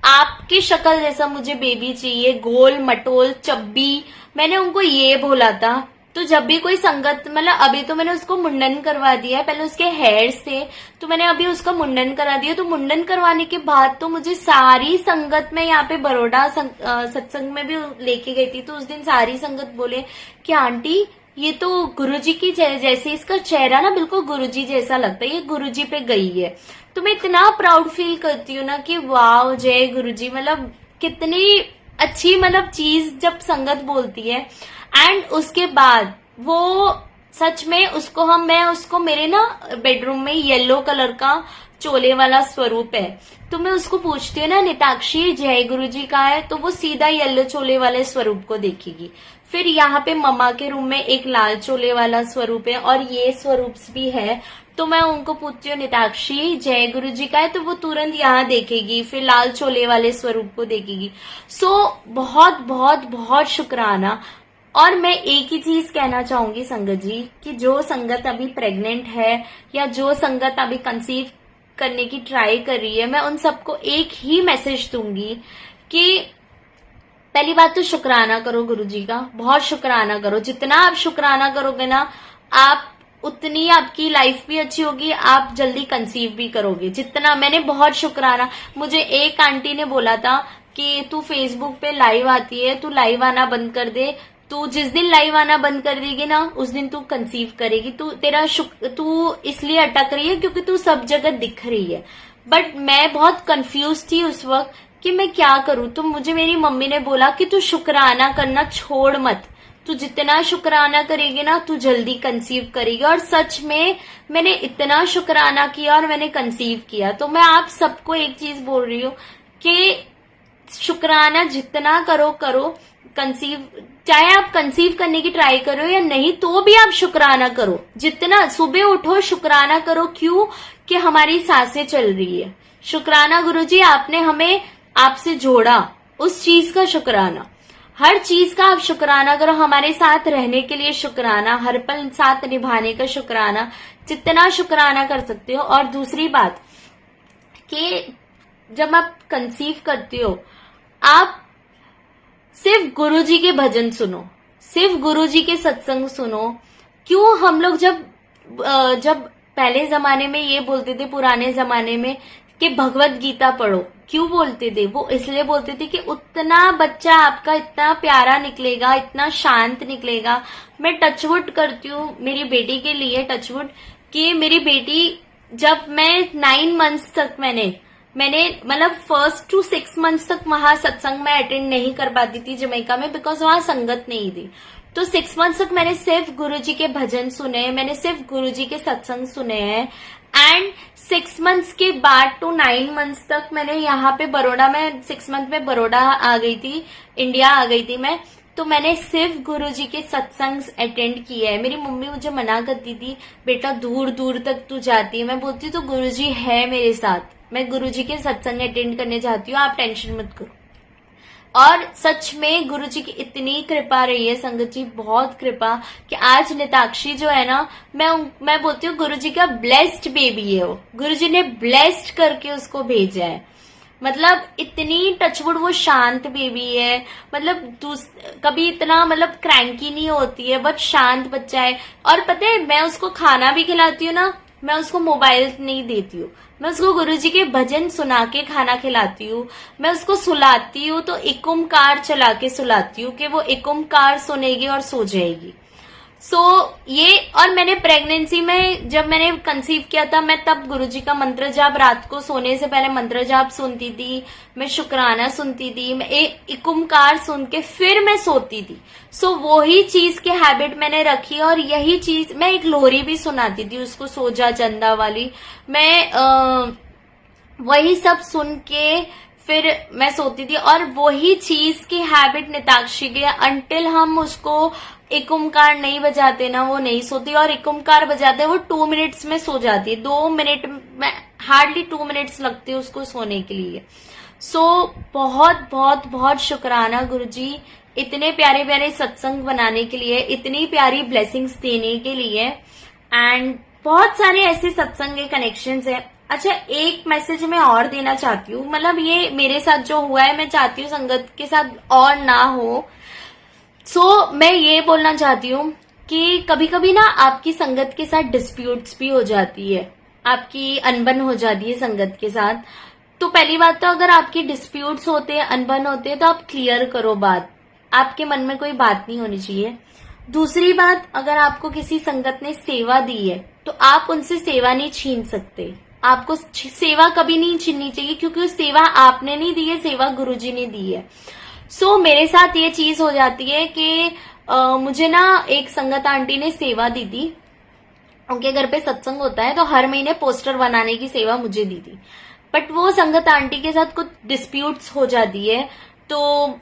आपकी शक्ल जैसा मुझे बेबी चाहिए, गोल मटोल चब्बी। मैंने उनको ये बोला था। तो जब भी कोई संगत, मतलब अभी तो मैंने उसको मुंडन करवा दिया है, पहले उसके हेयर्स थे तो मैंने अभी उसका मुंडन करा दिया। तो मुंडन करवाने के बाद तो मुझे सारी संगत में, यहाँ पे बड़ौदा सत्संग में भी लेके गई थी, तो उस दिन सारी संगत बोले कि आंटी ये तो गुरुजी की जैसे, इसका चेहरा ना बिल्कुल गुरुजी जैसा लगता है, ये गुरुजी पे गई है। तो मैं इतना प्राउड फील करती हूँ ना कि वाह जय गुरुजी, मतलब कितनी अच्छी मतलब चीज जब संगत बोलती है। एंड उसके बाद वो सच में उसको मैं उसको मेरे ना बेडरूम में येलो कलर का चोले वाला स्वरूप है, तो मैं उसको पूछती हूँ ना निताक्षी जय गुरुजी का है, तो वो सीधा येलो चोले वाले स्वरूप को देखेगी। फिर यहाँ पे मम्मा के रूम में एक लाल चोले वाला स्वरूप है और ये स्वरूप भी है, तो मैं उनको पूछती हूँ निताक्षी जय गुरुजी का है, तो वो तुरंत यहाँ देखेगी, फिर लाल चोले वाले स्वरूप को देखेगी। सो बहुत बहुत बहुत शुक्राना। और मैं एक ही चीज कहना चाहूंगी संगत जी, कि जो संगत अभी प्रेग्नेंट है या जो संगत अभी कंसीव करने की ट्राई कर रही है, मैं उन सबको एक ही मैसेज दूंगी कि पहली बात तो शुक्राना करो गुरुजी का, बहुत शुक्राना करो। जितना आप शुक्राना करोगे ना, आप उतनी आपकी लाइफ भी अच्छी होगी, आप जल्दी कंसीव भी करोगे। जितना मैंने बहुत शुक्राना, मुझे एक आंटी ने बोला था कि तू फेसबुक पे लाइव आती है, तू लाइव आना बंद कर दे, तू जिस दिन लाइव आना बंद कर देगी ना उस दिन तू कंसीव करेगी। तू इसलिए अटक रही है क्योंकि तू सब जगह दिख रही है। बट मैं बहुत कंफ्यूज थी उस वक्त कि मैं क्या करूं। तो मुझे मेरी मम्मी ने बोला कि तू शुक्राना करना छोड़ मत, तू जितना शुक्राना करेगी ना तू जल्दी कंसीव करेगी। और सच में मैंने इतना शुक्राना किया और मैंने कंसीव किया। तो मैं आप सबको एक चीज बोल रही हूँ कि शुक्राना जितना करो कंसीव, चाहे आप कंसीव करने की ट्राई करो या नहीं, तो भी आप शुक्राना करो। जितना सुबह उठो शुक्राना करो, क्यों कि हमारी सांसें चल रही है। शुक्राना गुरुजी आपने हमें आपसे जोड़ा, उस चीज का शुक्राना, हर चीज का आप शुक्राना करो। हमारे साथ रहने के लिए शुक्राना, हर पल साथ निभाने का शुक्राना, जितना शुक्राना कर सकते हो। और दूसरी बात कि जब आप कंसीव करते हो, आप सिर्फ गुरुजी के भजन सुनो, सिर्फ गुरुजी के सत्संग सुनो। क्यों हम लोग जब पहले जमाने में ये बोलते थे, पुराने जमाने में, कि भगवत गीता पढ़ो, क्यों बोलते थे? वो इसलिए बोलते थे कि उतना बच्चा आपका इतना प्यारा निकलेगा, इतना शांत निकलेगा। मैं टचवुड करती हूँ मेरी बेटी के लिए, टचवुड, कि मेरी बेटी जब मैं 9 मंथ्स तक मैंने मतलब 1 to 6 मंथ्स तक वहां सत्संग में अटेंड नहीं कर पाती थी जमैका में, बिकॉज वहां संगत नहीं थी। तो 6 मंथ्स तक मैंने सिर्फ गुरुजी के भजन सुने, मैंने सिर्फ गुरुजी के सत्संग सुने हैं। एंड 6 मंथ्स के बाद टू 9 मंथ्स तक मैंने यहाँ पे बड़ौदा में, 6 मंथ में बड़ौदा आ गई थी, इंडिया आ गई थी मैं, तो मैंने सिर्फ गुरुजी के सत्संग अटेंड किए है। मेरी मम्मी मुझे मना करती थी, बेटा दूर दूर तक तू जाती है। मैं बोलती तो गुरुजी है मेरे साथ, मैं गुरुजी के सत्संग अटेंड करने जाती हूँ, आप टेंशन मत करो। और सच में गुरुजी की इतनी कृपा रही है संगत जी, बहुत कृपा, कि आज निताक्षी जो है ना, मैं बोलती हूँ गुरुजी का ब्लेस्ड बेबी है वो, गुरुजी ने ब्लेस्ड करके उसको भेजा है। मतलब इतनी टचवुड वो शांत बेबी है, मतलब कभी इतना मतलब क्रैंकी नहीं होती है, बहुत शांत बच्चा है। और पता है मैं उसको खाना भी खिलाती हूँ ना, मैं उसको मोबाइल नहीं देती हूँ, मैं उसको गुरुजी के भजन सुना के खाना खिलाती हूँ। मैं उसको सुलाती हूँ तो एक ओमकार चला के सुलाती हूँ कि वो एक ओमकार सुनेगी और सो जाएगी। ये, और मैंने प्रेगनेंसी में जब मैंने कंसीव किया था, मैं तब गुरुजी का मंत्र जाप रात को सोने से पहले मंत्र जाप सुनती थी, मैं शुक्राना सुनती थी, मैं एक ओमकार सुन के फिर मैं सोती थी। वही चीज की हैबिट मैंने रखी, और यही चीज मैं एक लोरी भी सुनाती थी उसको, सोजा चंदा वाली। मैं वही सब सुन के फिर मैं सोती थी, और वही चीज की हैबिट निताक्षी की, अंटिल हम उसको एक ओमकार नहीं बजाते ना वो नहीं सोती, और एक ओमकार बजाते वो 2 मिनट्स में सो जाती है। 2 मिनट में, हार्डली 2 मिनट्स लगती है उसको सोने के लिए। बहुत बहुत बहुत शुक्राना गुरुजी, इतने प्यारे प्यारे सत्संग बनाने के लिए, इतनी प्यारी ब्लेसिंग्स देने के लिए। एंड बहुत सारे ऐसे सत्संग के कनेक्शंस है। अच्छा, एक मैसेज मैं और देना चाहती हूँ, मतलब ये मेरे साथ जो हुआ है, मैं चाहती हूँ संगत के साथ और ना हो। मैं ये बोलना चाहती हूँ कि कभी कभी ना आपकी संगत के साथ डिस्प्यूट्स भी हो जाती है, आपकी अनबन हो जाती है संगत के साथ। तो पहली बात तो, अगर आपकी डिस्प्यूट्स होते हैं, अनबन होते हैं, तो आप क्लियर करो बात, आपके मन में कोई बात नहीं होनी चाहिए। दूसरी बात, अगर आपको किसी संगत ने सेवा दी है तो आप उनसे सेवा नहीं छीन सकते, आपको सेवा कभी नहीं छीननी चाहिए, क्योंकि उस सेवा आपने नहीं दी है, सेवा गुरुजी ने दी है। मेरे साथ ये चीज हो जाती है कि मुझे ना एक संगत आंटी ने सेवा दी थी, उनके घर पे सत्संग होता है तो हर महीने पोस्टर बनाने की सेवा मुझे दी थी। बट वो संगत आंटी के साथ कुछ डिस्प्यूट्स हो जाती है, तो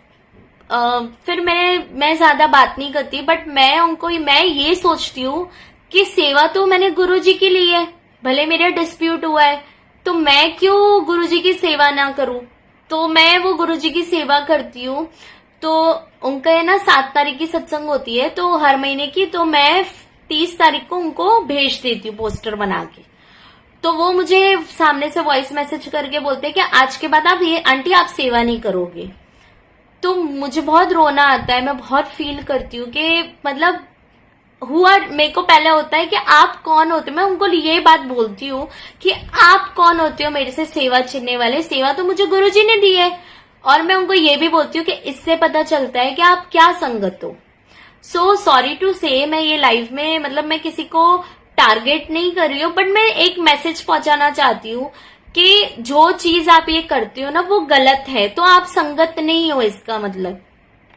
फिर मैं ज्यादा बात नहीं करती, बट मैं ये सोचती हूँ कि सेवा तो मैंने गुरुजी की ली है, भले मेरा डिस्प्यूट हुआ है तो मैं क्यों गुरुजी की सेवा ना करूं। तो मैं वो गुरुजी की सेवा करती हूँ। तो उनका है ना 7 तारीख की सत्संग होती है तो हर महीने की, तो मैं 30 तारीख को उनको भेज देती हूँ पोस्टर बना के। तो वो मुझे सामने से वॉइस मैसेज करके बोलते हैं कि आज के बाद आप ये आंटी आप सेवा नहीं करोगे। तो मुझे बहुत रोना आता है, मैं बहुत फील करती हूँ कि मतलब हुआ, मेरे को पहले होता है कि आप कौन होते, मैं उनको ये बात बोलती हूँ कि आप कौन होते हो मेरे से सेवा छीनने वाले, सेवा तो मुझे गुरुजी ने दी है। और मैं उनको ये भी बोलती हूँ कि इससे पता चलता है कि आप क्या संगत हो। सॉरी टू से, मैं ये लाइफ में मतलब मैं किसी को टारगेट नहीं कर रही हूँ, बट मैं एक मैसेज पहुंचाना चाहती हूँ कि जो चीज आप ये करते हो ना वो गलत है, तो आप संगत नहीं हो, इसका मतलब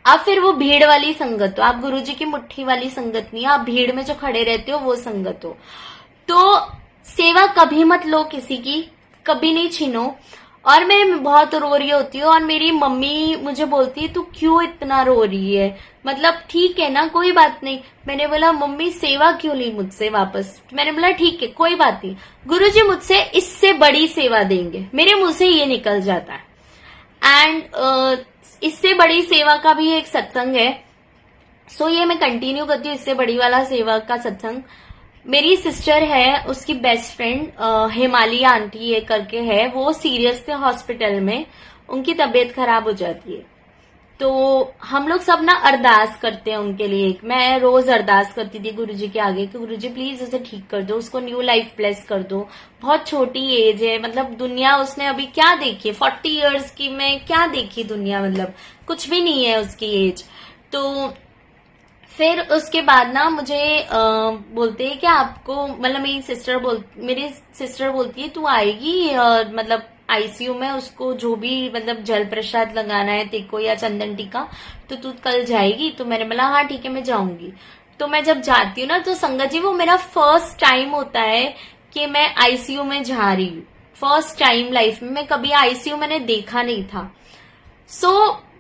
आप फिर वो भीड़ वाली संगत हो, आप गुरुजी की मुट्ठी वाली संगत नहीं, आप भीड़ में जो खड़े रहते हो वो संगत हो। तो सेवा कभी मत लो किसी की, कभी नहीं छीनो। और मैं बहुत रो रही होती हूँ और मेरी मम्मी मुझे बोलती है तू क्यों इतना रो रही है, मतलब ठीक है ना, कोई बात नहीं। मैंने बोला मम्मी सेवा क्यों ली मुझसे वापस, मैंने बोला ठीक है कोई बात नहीं, गुरुजी मुझसे इससे बड़ी सेवा देंगे, मेरे मुंह से ये निकल जाता है। एंड इससे बड़ी सेवा का भी एक सत्संग है, ये मैं कंटिन्यू करती हूँ। इससे बड़ी वाला सेवा का सत्संग मेरी सिस्टर है, उसकी बेस्ट फ्रेंड हिमाली आंटी ये करके है, वो सीरियस थे हॉस्पिटल में, उनकी तबीयत खराब हो जाती है। तो हम लोग सब ना अरदास करते हैं उनके लिए, मैं रोज अरदास करती थी गुरुजी के आगे कि गुरुजी प्लीज उसे ठीक कर दो, उसको न्यू लाइफ ब्लेस कर दो। बहुत छोटी एज है, मतलब दुनिया उसने अभी क्या देखी है, 40 इयर्स की में क्या देखी दुनिया, मतलब कुछ भी नहीं है उसकी एज। तो फिर उसके बाद ना मुझे बोलते हैं कि आपको, मतलब मेरी सिस्टर बोलती है तू आएगी और मतलब आईसीयू में, उसको जो भी मतलब जल प्रसाद लगाना है तेको या चंदन टीका, तो तू कल जाएगी। तो मैंने बोला हाँ ठीक है मैं जाऊंगी। तो मैं जब जाती हूँ ना तो संगत जी वो मेरा फर्स्ट टाइम होता है कि मैं आईसीयू में जा रही हूँ, फर्स्ट टाइम लाइफ में, मैं कभी आईसीयू मैंने देखा नहीं था।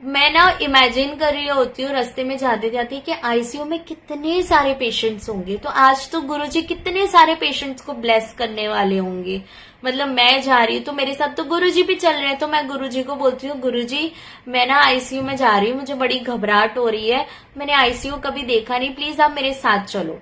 मैं ना इमेजिन कर रही होती हूँ रास्ते में जाते जाते कि आईसीयू में कितने सारे पेशेंट्स होंगे, तो आज तो गुरुजी कितने सारे पेशेंट्स को ब्लेस करने वाले होंगे। मतलब मैं जा रही हूँ तो मेरे साथ तो गुरुजी भी चल रहे हैं, तो मैं गुरुजी को बोलती हूँ गुरुजी मैं ना आईसीयू में जा रही हूँ, मुझे बड़ी घबराहट हो रही है, मैंने आईसीयू कभी देखा नहीं, प्लीज आप मेरे साथ चलो।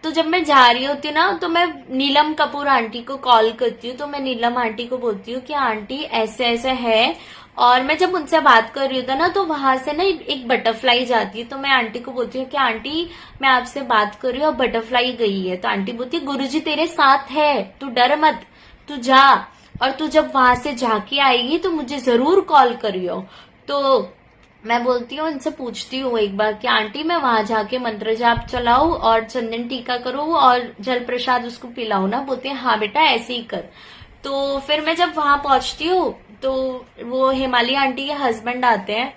तो जब मैं जा रही होती हूँ ना, तो मैं नीलम कपूर आंटी को कॉल करती हूँ। तो मैं नीलम आंटी को बोलती हूँ कि आंटी ऐसे ऐसे है, और मैं जब उनसे बात कर रही होता ना, तो वहां से ना एक बटरफ्लाई जाती है। तो मैं आंटी को बोलती हूँ कि आंटी मैं आपसे बात कर रही हूँ और बटरफ्लाई गई है। तो आंटी बोलती है गुरुजी तेरे साथ है, तू डर मत, तू जा, और तू जब वहां से जाके आएगी तो मुझे जरूर कॉल करियो। तो मैं बोलती हूँ, इनसे पूछती हूँ एक बार कि आंटी मैं वहां जाके मंत्र जाप चलाऊं और चंदन टीका करूँ और जल प्रसाद उसको पिलाऊं ना? बोलते हैं हाँ बेटा ऐसे ही कर। तो फिर मैं जब वहां पहुंचती हूँ तो वो हिमाली आंटी के हस्बैंड आते हैं,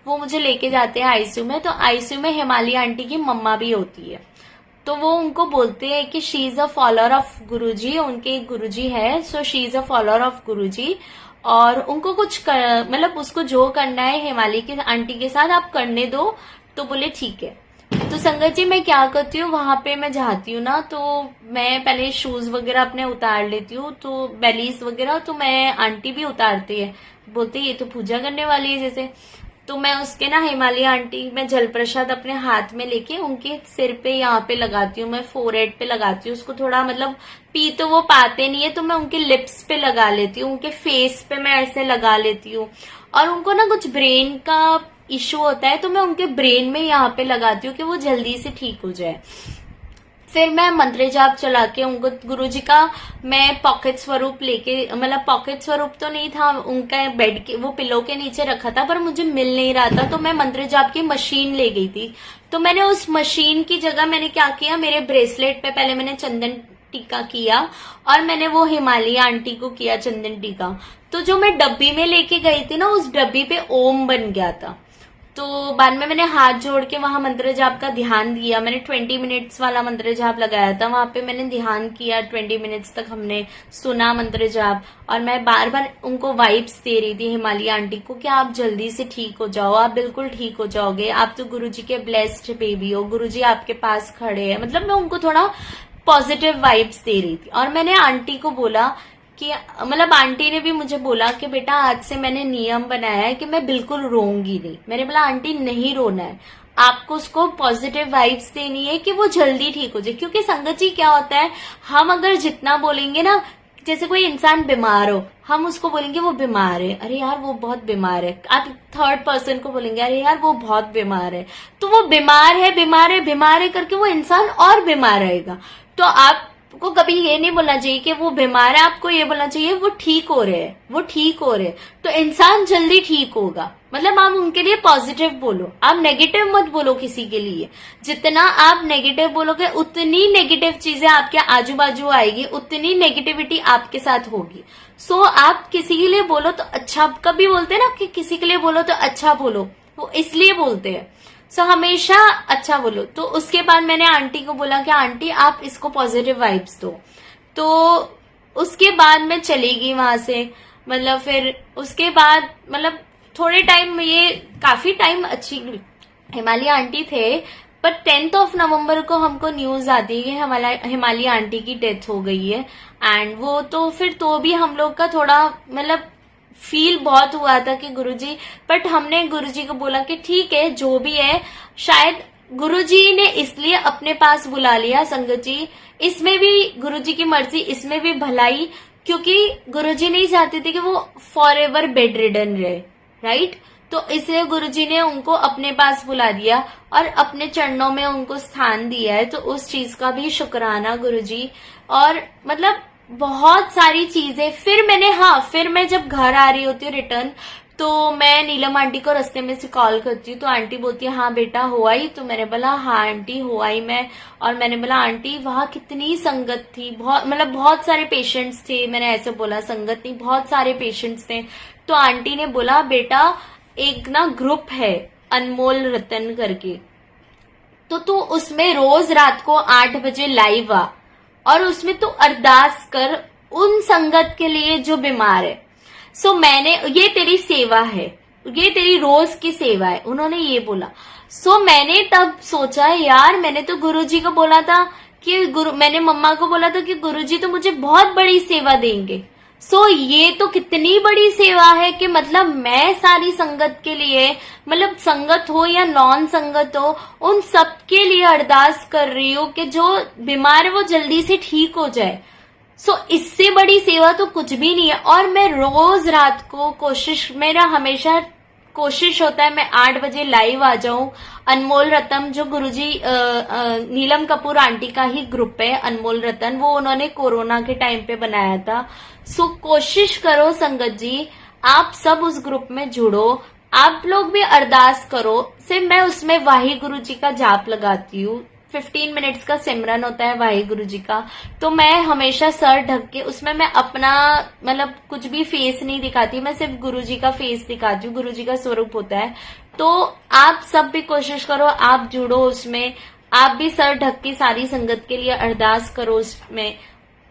वो मुझे लेके जाते हैं आईसीयू में। तो आईसीयू में हिमाली आंटी की मम्मा भी होती है। तो वो उनको बोलते हैं कि she is a follower of Guruji, उनके एक गुरुजी है, so she is a follower of Guruji, और उनको कुछ मतलब उसको जो करना है हिमाली की आंटी के साथ आप करने दो। तो बोले ठीक है। तो संगत जी मैं क्या करती हूँ, वहां पे मैं जाती हूँ ना, तो मैं पहले शूज वगैरह अपने उतार लेती हूँ, तो बेलीज वगैरह तो मैं आंटी भी उतारती है, बोलती है ये तो पूजा करने वाली है जैसे। तो मैं उसके ना हिमालय आंटी मैं जल प्रसाद अपने हाथ में लेके उनके सिर पे यहाँ पे लगाती हूँ, मैं फोरहेड पे लगाती हूँ उसको, थोड़ा मतलब पी तो वो पाते नहीं है, तो मैं उनके लिप्स पे लगा लेती हूँ, उनके फेस पे मैं ऐसे लगा लेती हूँ। और उनको ना कुछ ब्रेन का इशू होता है, तो मैं उनके ब्रेन में यहाँ पे लगाती हूँ कि वो जल्दी से ठीक हो जाए। फिर मैं मंत्र जाप चला के उनको गुरुजी का मैं पॉकेट स्वरूप लेके, मतलब पॉकेट स्वरूप तो नहीं था, उनका बेड के वो पिलो के नीचे रखा था, पर मुझे मिल नहीं रहा था, तो मैं मंत्र जाप की मशीन ले गई थी। तो मैंने उस मशीन की जगह मैंने क्या किया, मेरे ब्रेसलेट पे पहले मैंने चंदन टीका किया, और मैंने वो हिमालय आंटी को किया चंदन टीका। तो जो मैं डब्बी में लेके गई थी ना, उस डब्बी पे ओम बन गया था। तो बाद में मैंने हाथ जोड़ के वहां मंत्र जाप का ध्यान दिया, मैंने 20 मिनट्स वाला मंत्र जाप लगाया था, वहां पे मैंने ध्यान किया, 20 मिनट्स तक हमने सुना मंत्र जाप। और मैं बार बार उनको वाइब्स दे रही थी हिमालय आंटी को कि आप जल्दी से ठीक हो जाओ, आप बिल्कुल ठीक हो जाओगे, आप तो गुरुजी के ब्लेस्ड बेबी हो, गुरुजी आपके पास खड़े हैं। मतलब मैं उनको थोड़ा पॉजिटिव वाइब्स दे रही थी। और मैंने आंटी को बोला कि मतलब आंटी ने भी मुझे बोला कि बेटा आज से मैंने नियम बनाया है कि मैं बिल्कुल रोऊंगी नहीं। मैंने बोला आंटी नहीं रोना है, आपको उसको पॉजिटिव वाइब्स देनी है कि वो जल्दी ठीक हो जाए। क्योंकि संगत जी क्या होता है, हम अगर जितना बोलेंगे ना, जैसे कोई इंसान बीमार हो, हम उसको बोलेंगे वो बीमार है, अरे यार वो बहुत बीमार है, आप थर्ड पर्सन को बोलेंगे अरे यार वो बहुत बीमार है, तो वो बीमार है बीमार है बीमार है करके वो इंसान और बीमार रहेगा। तो आपको कभी ये नहीं बोलना चाहिए कि वो बीमार है, आपको ये बोलना चाहिए वो ठीक हो रहे हैं, वो ठीक हो रहे हैं, तो इंसान जल्दी ठीक होगा। मतलब आप उनके लिए पॉजिटिव बोलो, आप नेगेटिव मत बोलो किसी के लिए। जितना आप नेगेटिव बोलोगे उतनी नेगेटिव चीजें आपके आजू बाजू आएगी, उतनी नेगेटिविटी आपके साथ होगी। सो आप किसी के लिए बोलो तो अच्छा, कभी बोलते हैं ना कि किसी के लिए बोलो तो अच्छा बोलो, वो इसलिए बोलते हैं। सो हमेशा अच्छा बोलो। तो उसके बाद मैंने आंटी को बोला कि आंटी आप इसको पॉजिटिव वाइब्स दो। तो उसके बाद मैं चली गई वहां से। मतलब फिर उसके बाद मतलब थोड़े टाइम, ये काफी टाइम अच्छी हिमालय आंटी थे, पर 10 नवंबर को हमको न्यूज आती है कि हिमालय आंटी की डेथ हो गई है। एंड वो तो फिर तो भी हम लोग का थोड़ा मतलब फील बहुत हुआ था कि गुरुजी, बट हमने गुरुजी को बोला कि ठीक है जो भी है, शायद गुरुजी ने इसलिए अपने पास बुला लिया। संगत जी इसमें भी गुरुजी की मर्जी, इसमें भी भलाई, क्योंकि गुरुजी नहीं चाहते थे कि वो फॉर एवर बेड रिडन रहे, राइट। तो इसलिए गुरुजी ने उनको अपने पास बुला दिया और अपने चरणों में उनको स्थान दिया है। तो उस चीज का भी शुक्राना गुरुजी। और मतलब बहुत सारी चीजें फिर मैं जब घर आ रही होती हूँ रिटर्न, तो मैं नीलम आंटी को रास्ते में से कॉल करती हूँ। तो आंटी बोलती है हाँ बेटा हो आई। तो मैंने बोला हाँ आंटी हो आई मैं। और मैंने बोला आंटी वहां कितनी संगत थी, बहुत सारे पेशेंट्स थे। मैंने ऐसे बोला संगत नहीं, बहुत सारे पेशेंट्स थे। तो आंटी ने बोला बेटा एक ना ग्रुप है अनमोल रतन करके, तो तू उसमें रोज रात को 8 बजे लाइव आ, और उसमें तू अरदास कर उन संगत के लिए जो बीमार है। सो मैंने, ये तेरी सेवा है, ये तेरी रोज की सेवा है, उन्होंने ये बोला। सो मैंने तब सोचा यार मैंने तो गुरुजी को बोला था कि मैंने मम्मा को बोला था कि गुरुजी तो मुझे बहुत बड़ी सेवा देंगे। सो ये तो कितनी बड़ी सेवा है कि मतलब मैं सारी संगत के लिए, मतलब संगत हो या नॉन संगत हो, उन सब के लिए अरदास कर रही हूँ कि जो बीमार है वो जल्दी से ठीक हो जाए। सो इससे बड़ी सेवा तो कुछ भी नहीं है। और मैं रोज रात को कोशिश, मेरा हमेशा कोशिश होता है मैं 8 बजे लाइव आ जाऊं। अनमोल रतन जो गुरुजी नीलम कपूर आंटी का ही ग्रुप है अनमोल रतन, वो उन्होंने कोरोना के टाइम पे बनाया था। सो कोशिश करो संगत जी, आप सब उस ग्रुप में जुड़ो, आप लोग भी अरदास करो। सिर्फ मैं उसमें वाही गुरु जी का जाप लगाती हूँ, 15 मिनट्स का सिमरन होता है वाहे गुरु जी का। तो मैं हमेशा सर ढक के, उसमें मैं अपना मतलब कुछ भी फेस नहीं दिखाती, मैं सिर्फ गुरु जी का फेस दिखाती हूँ, गुरु जी का स्वरूप होता है। तो आप सब भी कोशिश करो, आप जुड़ो उसमें, आप भी सर ढक के सारी संगत के लिए अरदास करो उसमें।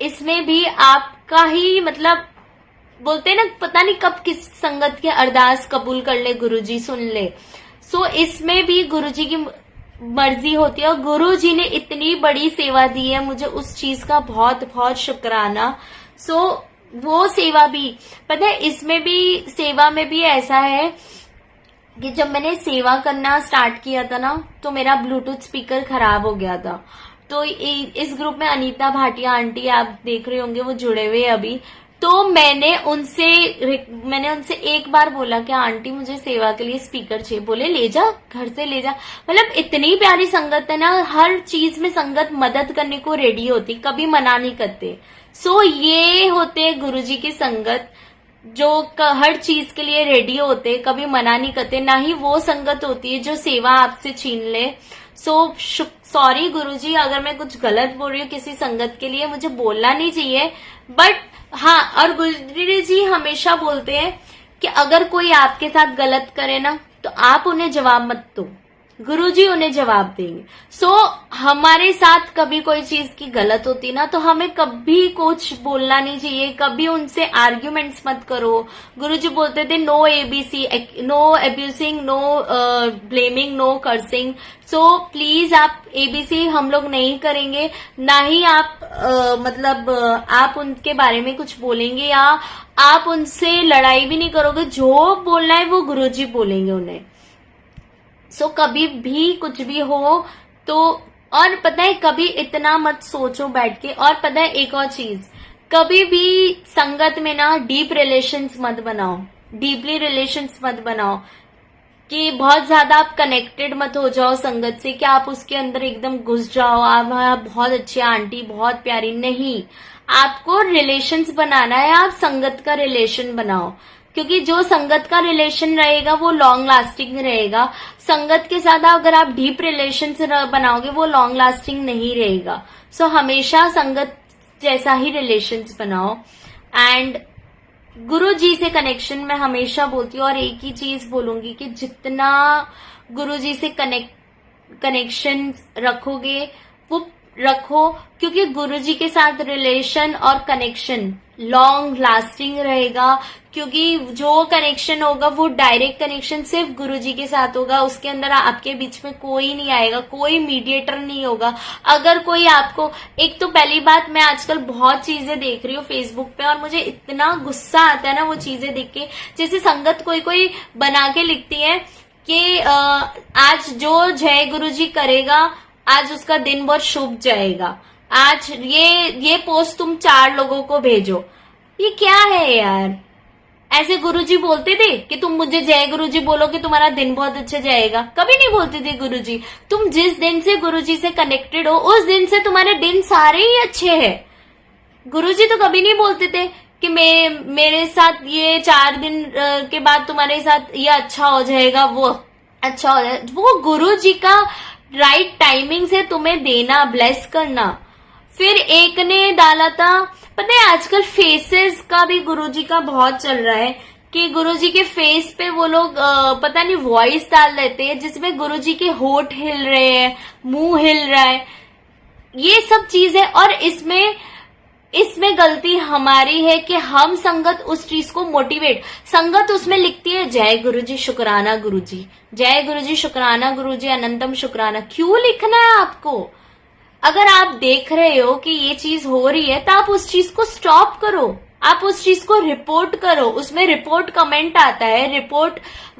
इसमें भी आपका ही मतलब बोलते हैं ना, पता नहीं कब किस संगत की अरदास कबूल कर ले गुरु जी, सुन ले। सो इसमें भी गुरु जी की मर्जी होती है, और गुरु जी ने इतनी बड़ी सेवा दी है मुझे, उस चीज का बहुत बहुत शुक्राना। सो वो सेवा भी पता है, इसमें भी सेवा में भी ऐसा है कि जब मैंने सेवा करना स्टार्ट किया था ना, तो मेरा ब्लूटूथ स्पीकर खराब हो गया था। तो इस ग्रुप में अनीता भाटिया आंटी आप देख रहे होंगे, वो जुड़े हुए अभी। तो मैंने उनसे एक बार बोला कि आंटी मुझे सेवा के लिए स्पीकर चाहिए, बोले ले जा, घर से ले जा। मतलब इतनी प्यारी संगत है ना, हर चीज में संगत मदद करने को रेडी होती, कभी मना नहीं करते। सो ये होते गुरुजी की संगत, जो हर चीज के लिए रेडी होते, कभी मना नहीं करते। ना ही वो संगत होती है जो सेवा आपसे छीन ले। सो सॉरी गुरुजी, अगर मैं कुछ गलत बोल रही हूँ किसी संगत के लिए, मुझे बोलना नहीं चाहिए। बट हाँ, और गुरुजी जी हमेशा बोलते हैं कि अगर कोई आपके साथ गलत करे ना, तो आप उन्हें जवाब मत दो, गुरुजी उन्हें जवाब देंगे। सो हमारे साथ कभी कोई चीज की गलत होती ना, तो हमें कभी कुछ बोलना नहीं चाहिए, कभी उनसे आर्ग्यूमेंट्स मत करो। गुरुजी बोलते थे no ABC, no abusing, no blaming, no cursing. So please आप एबीसी हम लोग नहीं करेंगे, ना ही आप मतलब आप उनके बारे में कुछ बोलेंगे, या आप उनसे लड़ाई भी नहीं करोगे। जो बोलना है वो गुरुजी बोलेंगे उन्हें। सो कभी भी कुछ भी हो तो, और पता है कभी इतना मत सोचो बैठ के। और पता है एक और चीज, कभी भी संगत में ना डीप रिलेशंस मत बनाओ, डीपली रिलेशंस मत बनाओ, कि बहुत ज्यादा आप कनेक्टेड मत हो जाओ संगत से, कि आप उसके अंदर एकदम घुस जाओ, आप बहुत अच्छी आंटी, बहुत प्यारी। नहीं, आपको रिलेशंस बनाना है, आप संगत का रिलेशन बनाओ, क्योंकि जो संगत का रिलेशन रहेगा वो लॉन्ग लास्टिंग रहेगा। संगत के साथ अगर आप डीप रिलेशन बनाओगे वो लॉन्ग लास्टिंग नहीं रहेगा। सो हमेशा संगत जैसा ही रिलेशंस बनाओ। एंड गुरु जी से कनेक्शन मैं हमेशा बोलती हूँ, और एक ही चीज बोलूंगी कि जितना गुरु जी से कनेक्शन रखोगे वो रखो, क्योंकि गुरु जी के साथ रिलेशन और कनेक्शन लॉन्ग लास्टिंग रहेगा। क्योंकि जो कनेक्शन होगा वो डायरेक्ट कनेक्शन सिर्फ गुरु जी के साथ होगा, उसके अंदर आपके बीच में कोई नहीं आएगा, कोई मीडिएटर नहीं होगा। अगर कोई आपको, एक तो पहली बात, मैं आजकल बहुत चीजें देख रही हूँ फेसबुक पे, और मुझे इतना गुस्सा आता है ना वो चीजें देख के। जैसे संगत कोई कोई बना के लिखती है कि आज जो जय गुरु जी करेगा आज उसका दिन बहुत शुभ जाएगा, आज ये पोस्ट तुम 4 लोगों को भेजो। ये क्या है यार? ऐसे गुरुजी बोलते थे कि तुम मुझे जय गुरुजी बोलो कि तुम्हारा दिन बहुत अच्छा जाएगा? कभी नहीं बोलते थे गुरुजी। तुम जिस दिन से गुरुजी से कनेक्टेड हो उस दिन से तुम्हारे दिन सारे ही अच्छे हैं। गुरुजी तो कभी नहीं बोलते थे कि मेरे साथ ये 4 दिन के बाद तुम्हारे साथ ये अच्छा हो जाएगा, वो अच्छा हो जाएगा। वो गुरुजी का राइट टाइमिंग से तुम्हें देना, ब्लेस करना। फिर एक ने डाला था, पता है आजकल फेसेस का भी गुरुजी का बहुत चल रहा है, कि गुरुजी के फेस पे वो लोग पता नहीं वॉइस डाल देते हैं जिसमें गुरुजी के होठ हिल रहे हैं, मुंह हिल रहा है, ये सब चीज है। और इसमें गलती हमारी है कि हम संगत उस चीज को मोटिवेट, संगत उसमें लिखती है जय गुरुजी शुक्राना गुरुजी, जय गुरुजी शुक्राना गुरुजी, अनंतम शुक्राना। क्यों लिखना है आपको? अगर आप देख रहे हो कि ये चीज हो रही है तो आप उस चीज को स्टॉप करो, आप उस चीज को रिपोर्ट करो, उसमें रिपोर्ट कमेंट आता है, रिपोर्ट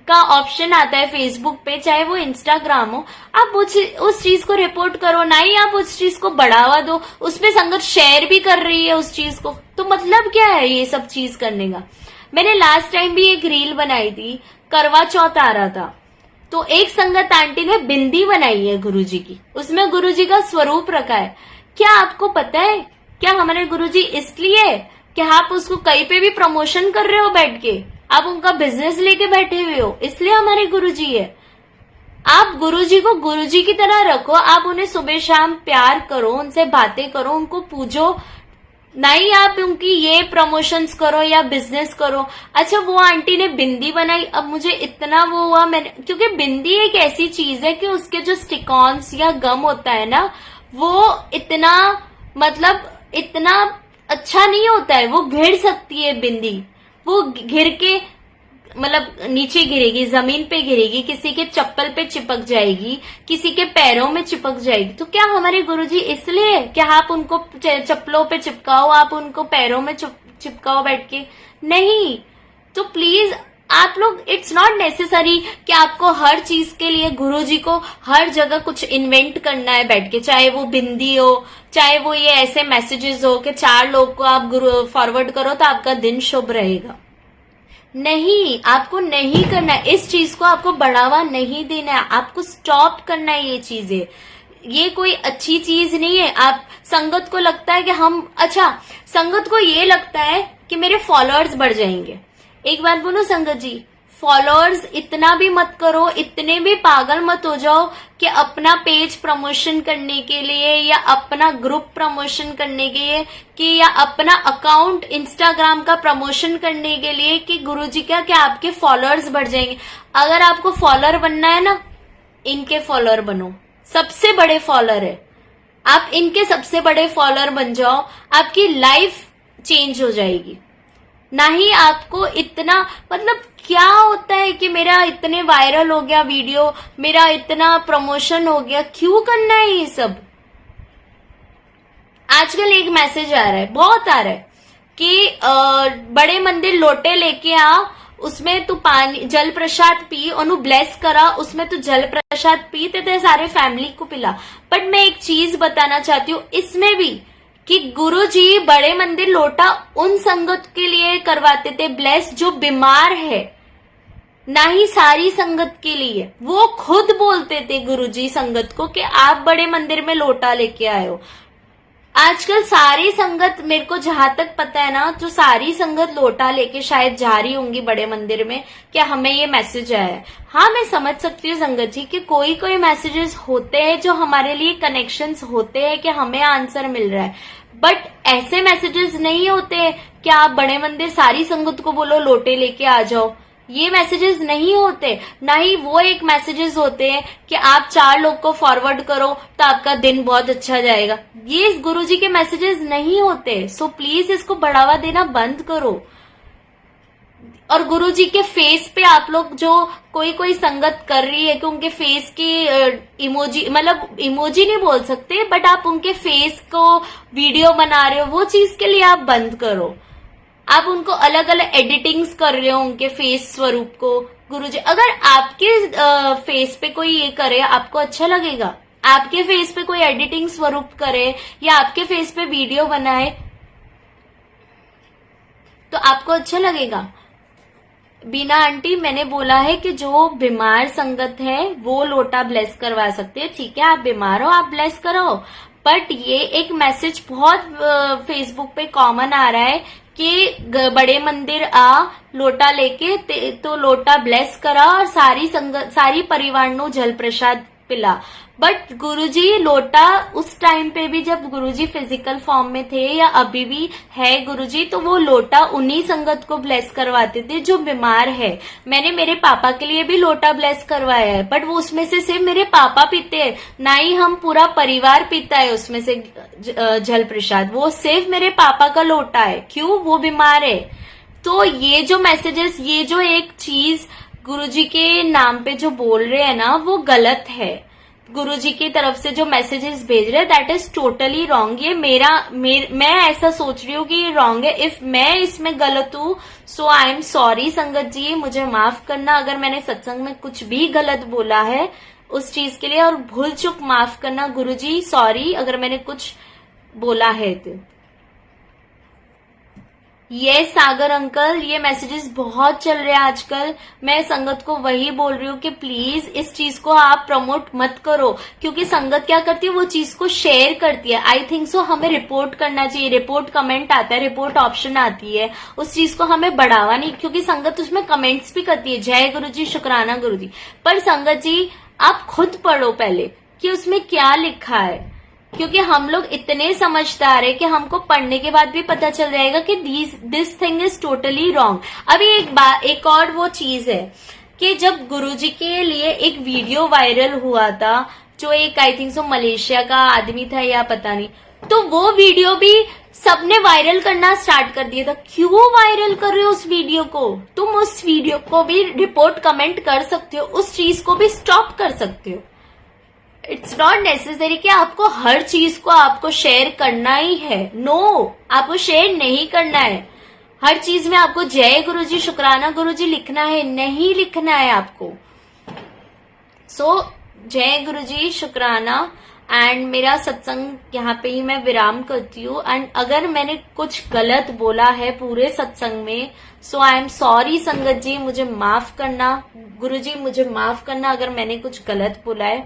का ऑप्शन आता है फेसबुक पे, चाहे वो इंस्टाग्राम हो, आप उस चीज को रिपोर्ट करो, ना ही आप उस चीज को बढ़ावा दो। उसमें संगत शेयर भी कर रही है उस चीज को, तो मतलब क्या है ये सब चीज करने का। मैंने लास्ट टाइम भी एक रील बनाई थी, करवा चौथ आ रहा था, तो एक संगत आंटी ने बिंदी बनाई है गुरुजी की, उसमें गुरुजी का स्वरूप रखा है। क्या आपको पता है, क्या हमारे गुरुजी इसलिए कि आप उसको कहीं पे भी प्रमोशन कर रहे हो बैठ के, आप उनका बिजनेस लेके बैठे हुए हो, इसलिए हमारे गुरुजी है। आप गुरुजी को गुरुजी की तरह रखो, आप उन्हें सुबह शाम प्यार करो, उनसे बातें करो, उनको पूजो, ना ही आप उनकी ये प्रमोशंस करो या बिजनेस करो। अच्छा, वो आंटी ने बिंदी बनाई, अब मुझे इतना वो हुआ, मैंने, क्योंकि बिंदी एक ऐसी चीज है कि उसके जो स्टिकॉन्स या गम होता है ना, वो इतना मतलब इतना अच्छा नहीं होता है, वो घिर सकती है बिंदी, वो घिर के मतलब नीचे गिरेगी, जमीन पे गिरेगी, किसी के चप्पल पे चिपक जाएगी, किसी के पैरों में चिपक जाएगी। तो क्या हमारे गुरुजी इसलिए क्या आप उनको चप्पलों पे चिपकाओ, आप उनको पैरों में चिपकाओ बैठ के? नहीं। तो प्लीज आप लोग, इट्स नॉट नेसेसरी कि आपको हर चीज के लिए गुरुजी को हर जगह कुछ इन्वेंट करना है बैठ के, चाहे वो बिंदी हो, चाहे वो ये ऐसे मैसेजेस हो कि 4 लोग को आप फॉरवर्ड करो तो आपका दिन शुभ रहेगा। नहीं, आपको नहीं करना है, इस चीज को आपको बढ़ावा नहीं देना है, आपको स्टॉप करना है ये चीजें। ये कोई अच्छी चीज नहीं है। आप संगत को लगता है कि संगत को ये लगता है कि मेरे फॉलोअर्स बढ़ जाएंगे। एक बात बोलो संगत जी, फॉलोअर्स इतना भी मत करो, इतने भी पागल मत हो जाओ कि अपना पेज प्रमोशन करने के लिए या अपना ग्रुप प्रमोशन करने के लिए कि या अपना अकाउंट इंस्टाग्राम का प्रमोशन करने के लिए कि गुरुजी क्या आपके फॉलोअर्स बढ़ जाएंगे। अगर आपको फॉलोअर बनना है ना, इनके फॉलोअर बनो, सबसे बड़े फॉलोअर है, आप इनके सबसे बड़े फॉलोअर बन जाओ, आपकी लाइफ चेंज हो जाएगी। ना ही आपको इतना, मतलब क्या होता है कि मेरा इतने वायरल हो गया वीडियो, मेरा इतना प्रमोशन हो गया, क्यों करना है ये सब? आजकल एक मैसेज आ रहा है, बहुत आ रहा है कि बड़े मंदिर लोटे लेके आ, उसमें तू पानी जल प्रसाद पी, ओनू ब्लेस करा, उसमें तू जल प्रसाद पी, ते सारे फैमिली को पिला। बट मैं एक चीज बताना चाहती हूँ इसमें भी कि गुरुजी बड़े मंदिर लोटा उन संगत के लिए करवाते थे ब्लेस जो बीमार है, ना ही सारी संगत के लिए। वो खुद बोलते थे गुरुजी संगत को कि आप बड़े मंदिर में लोटा लेके आए हो। आजकल सारी संगत, मेरे को जहां तक पता है ना, जो सारी संगत लोटा लेके शायद जा रही होंगी बड़े मंदिर में, क्या हमें ये मैसेज आया है। हाँ, मैं समझ सकती हूँ संगत जी कि कोई कोई मैसेजेस होते हैं जो हमारे लिए कनेक्शंस होते हैं कि हमें आंसर मिल रहा है, बट ऐसे मैसेजेस नहीं होते कि आप बड़े मंदिर सारी संगत को बोलो लोटे लेके आ जाओ। ये मैसेजेस नहीं होते, ना ही वो एक मैसेजेस होते हैं कि आप 4 लोग को फॉरवर्ड करो तो आपका दिन बहुत अच्छा जाएगा। ये इस गुरुजी के मैसेजेस नहीं होते। सो प्लीज इसको बढ़ावा देना बंद करो। और गुरुजी के फेस पे आप लोग जो कोई संगत कर रही है कि उनके फेस की इमोजी, मतलब इमोजी नहीं बोल सकते, बट आप उनके फेस को वीडियो बना रहे हो, वो चीज के लिए आप बंद करो। आप उनको अलग अलग एडिटिंग्स कर रहे हो उनके फेस स्वरूप को। गुरुजी, अगर आपके फेस पे कोई ये करे, आपको अच्छा लगेगा? आपके फेस पे कोई एडिटिंग स्वरूप करे या आपके फेस पे वीडियो बनाए तो आपको अच्छा लगेगा? बीना आंटी, मैंने बोला है कि जो बीमार संगत है वो लोटा ब्लेस करवा सकते हैं। ठीक है, आप बीमार हो, आप ब्लेस करो, बट ये एक मैसेज बहुत फेसबुक पे कॉमन आ रहा है कि बड़े मंदिर आ लोटा लेके तो लोटा ब्लेस करा और सारी परिवार नो जल प्रसाद पिला। बट गुरुजी लोटा उस टाइम पे भी जब गुरुजी फिजिकल फॉर्म में थे या अभी भी है गुरुजी, तो वो लोटा उन्हीं संगत को ब्लेस करवाते थे जो बीमार है। मैंने मेरे पापा के लिए भी लोटा ब्लेस करवाया है, बट वो उसमें से सिर्फ मेरे पापा पीते हैं, ना ही हम पूरा परिवार पीता है उसमें से जल प्रसाद। वो सिर्फ मेरे पापा का लोटा है। क्यों? वो बीमार है। तो ये जो मैसेजेस, ये जो एक चीज गुरुजी के नाम पे जो बोल रहे हैं ना, वो गलत है। गुरुजी की तरफ से जो मैसेजेस भेज रहे हैं दैट इज टोटली रॉन्ग। ये मैं ऐसा सोच रही हूँ कि ये रॉन्ग है। इफ मैं इसमें गलत हूँ सो आई एम सॉरी संगत जी, मुझे माफ करना अगर मैंने सत्संग में कुछ भी गलत बोला है उस चीज के लिए, और भूल चुक माफ करना गुरुजी, सॉरी अगर मैंने कुछ बोला है तो। ये सागर अंकल, ये मैसेजेस बहुत चल रहे हैं आजकल। मैं संगत को वही बोल रही हूँ कि प्लीज इस चीज को आप प्रमोट मत करो, क्योंकि संगत क्या करती है वो चीज को शेयर करती है। आई थिंक सो हमें रिपोर्ट करना चाहिए, रिपोर्ट कमेंट आता है, रिपोर्ट ऑप्शन आती है, उस चीज को हमें बढ़ावा नहीं, क्योंकि संगत उसमें कमेंट्स भी करती है जय गुरु जी, शुक्राना गुरु जी। पर संगत जी आप खुद पढ़ो पहले कि उसमें क्या लिखा है, क्योंकि हम लोग इतने समझदार है कि हमको पढ़ने के बाद भी पता चल जाएगा कि this thing is totally wrong. अभी एक और वो चीज है कि जब गुरुजी के लिए एक वीडियो वायरल हुआ था, जो एक आई थिंक सो मलेशिया का आदमी था या पता नहीं, तो वो वीडियो भी सबने वायरल करना स्टार्ट कर दिया था। क्यों वायरल कर रहे हो उस वीडियो को? तुम उस वीडियो को भी रिपोर्ट कमेंट कर सकते हो, उस चीज को भी स्टॉप कर सकते हो। इट्स नॉट नेसेसरी कि आपको हर चीज को आपको शेयर करना ही है। नो, आपको शेयर नहीं करना है। हर चीज में आपको जय गुरुजी, शुक्राना गुरुजी लिखना है, नहीं लिखना है आपको। सो जय गुरुजी, शुक्राना। एंड मेरा सत्संग यहाँ पे ही मैं विराम करती हूँ। एंड अगर मैंने कुछ गलत बोला है पूरे सत्संग में सो आई एम सॉरी संगत जी, मुझे माफ करना। गुरुजी मुझे माफ करना अगर मैंने कुछ गलत बोला है।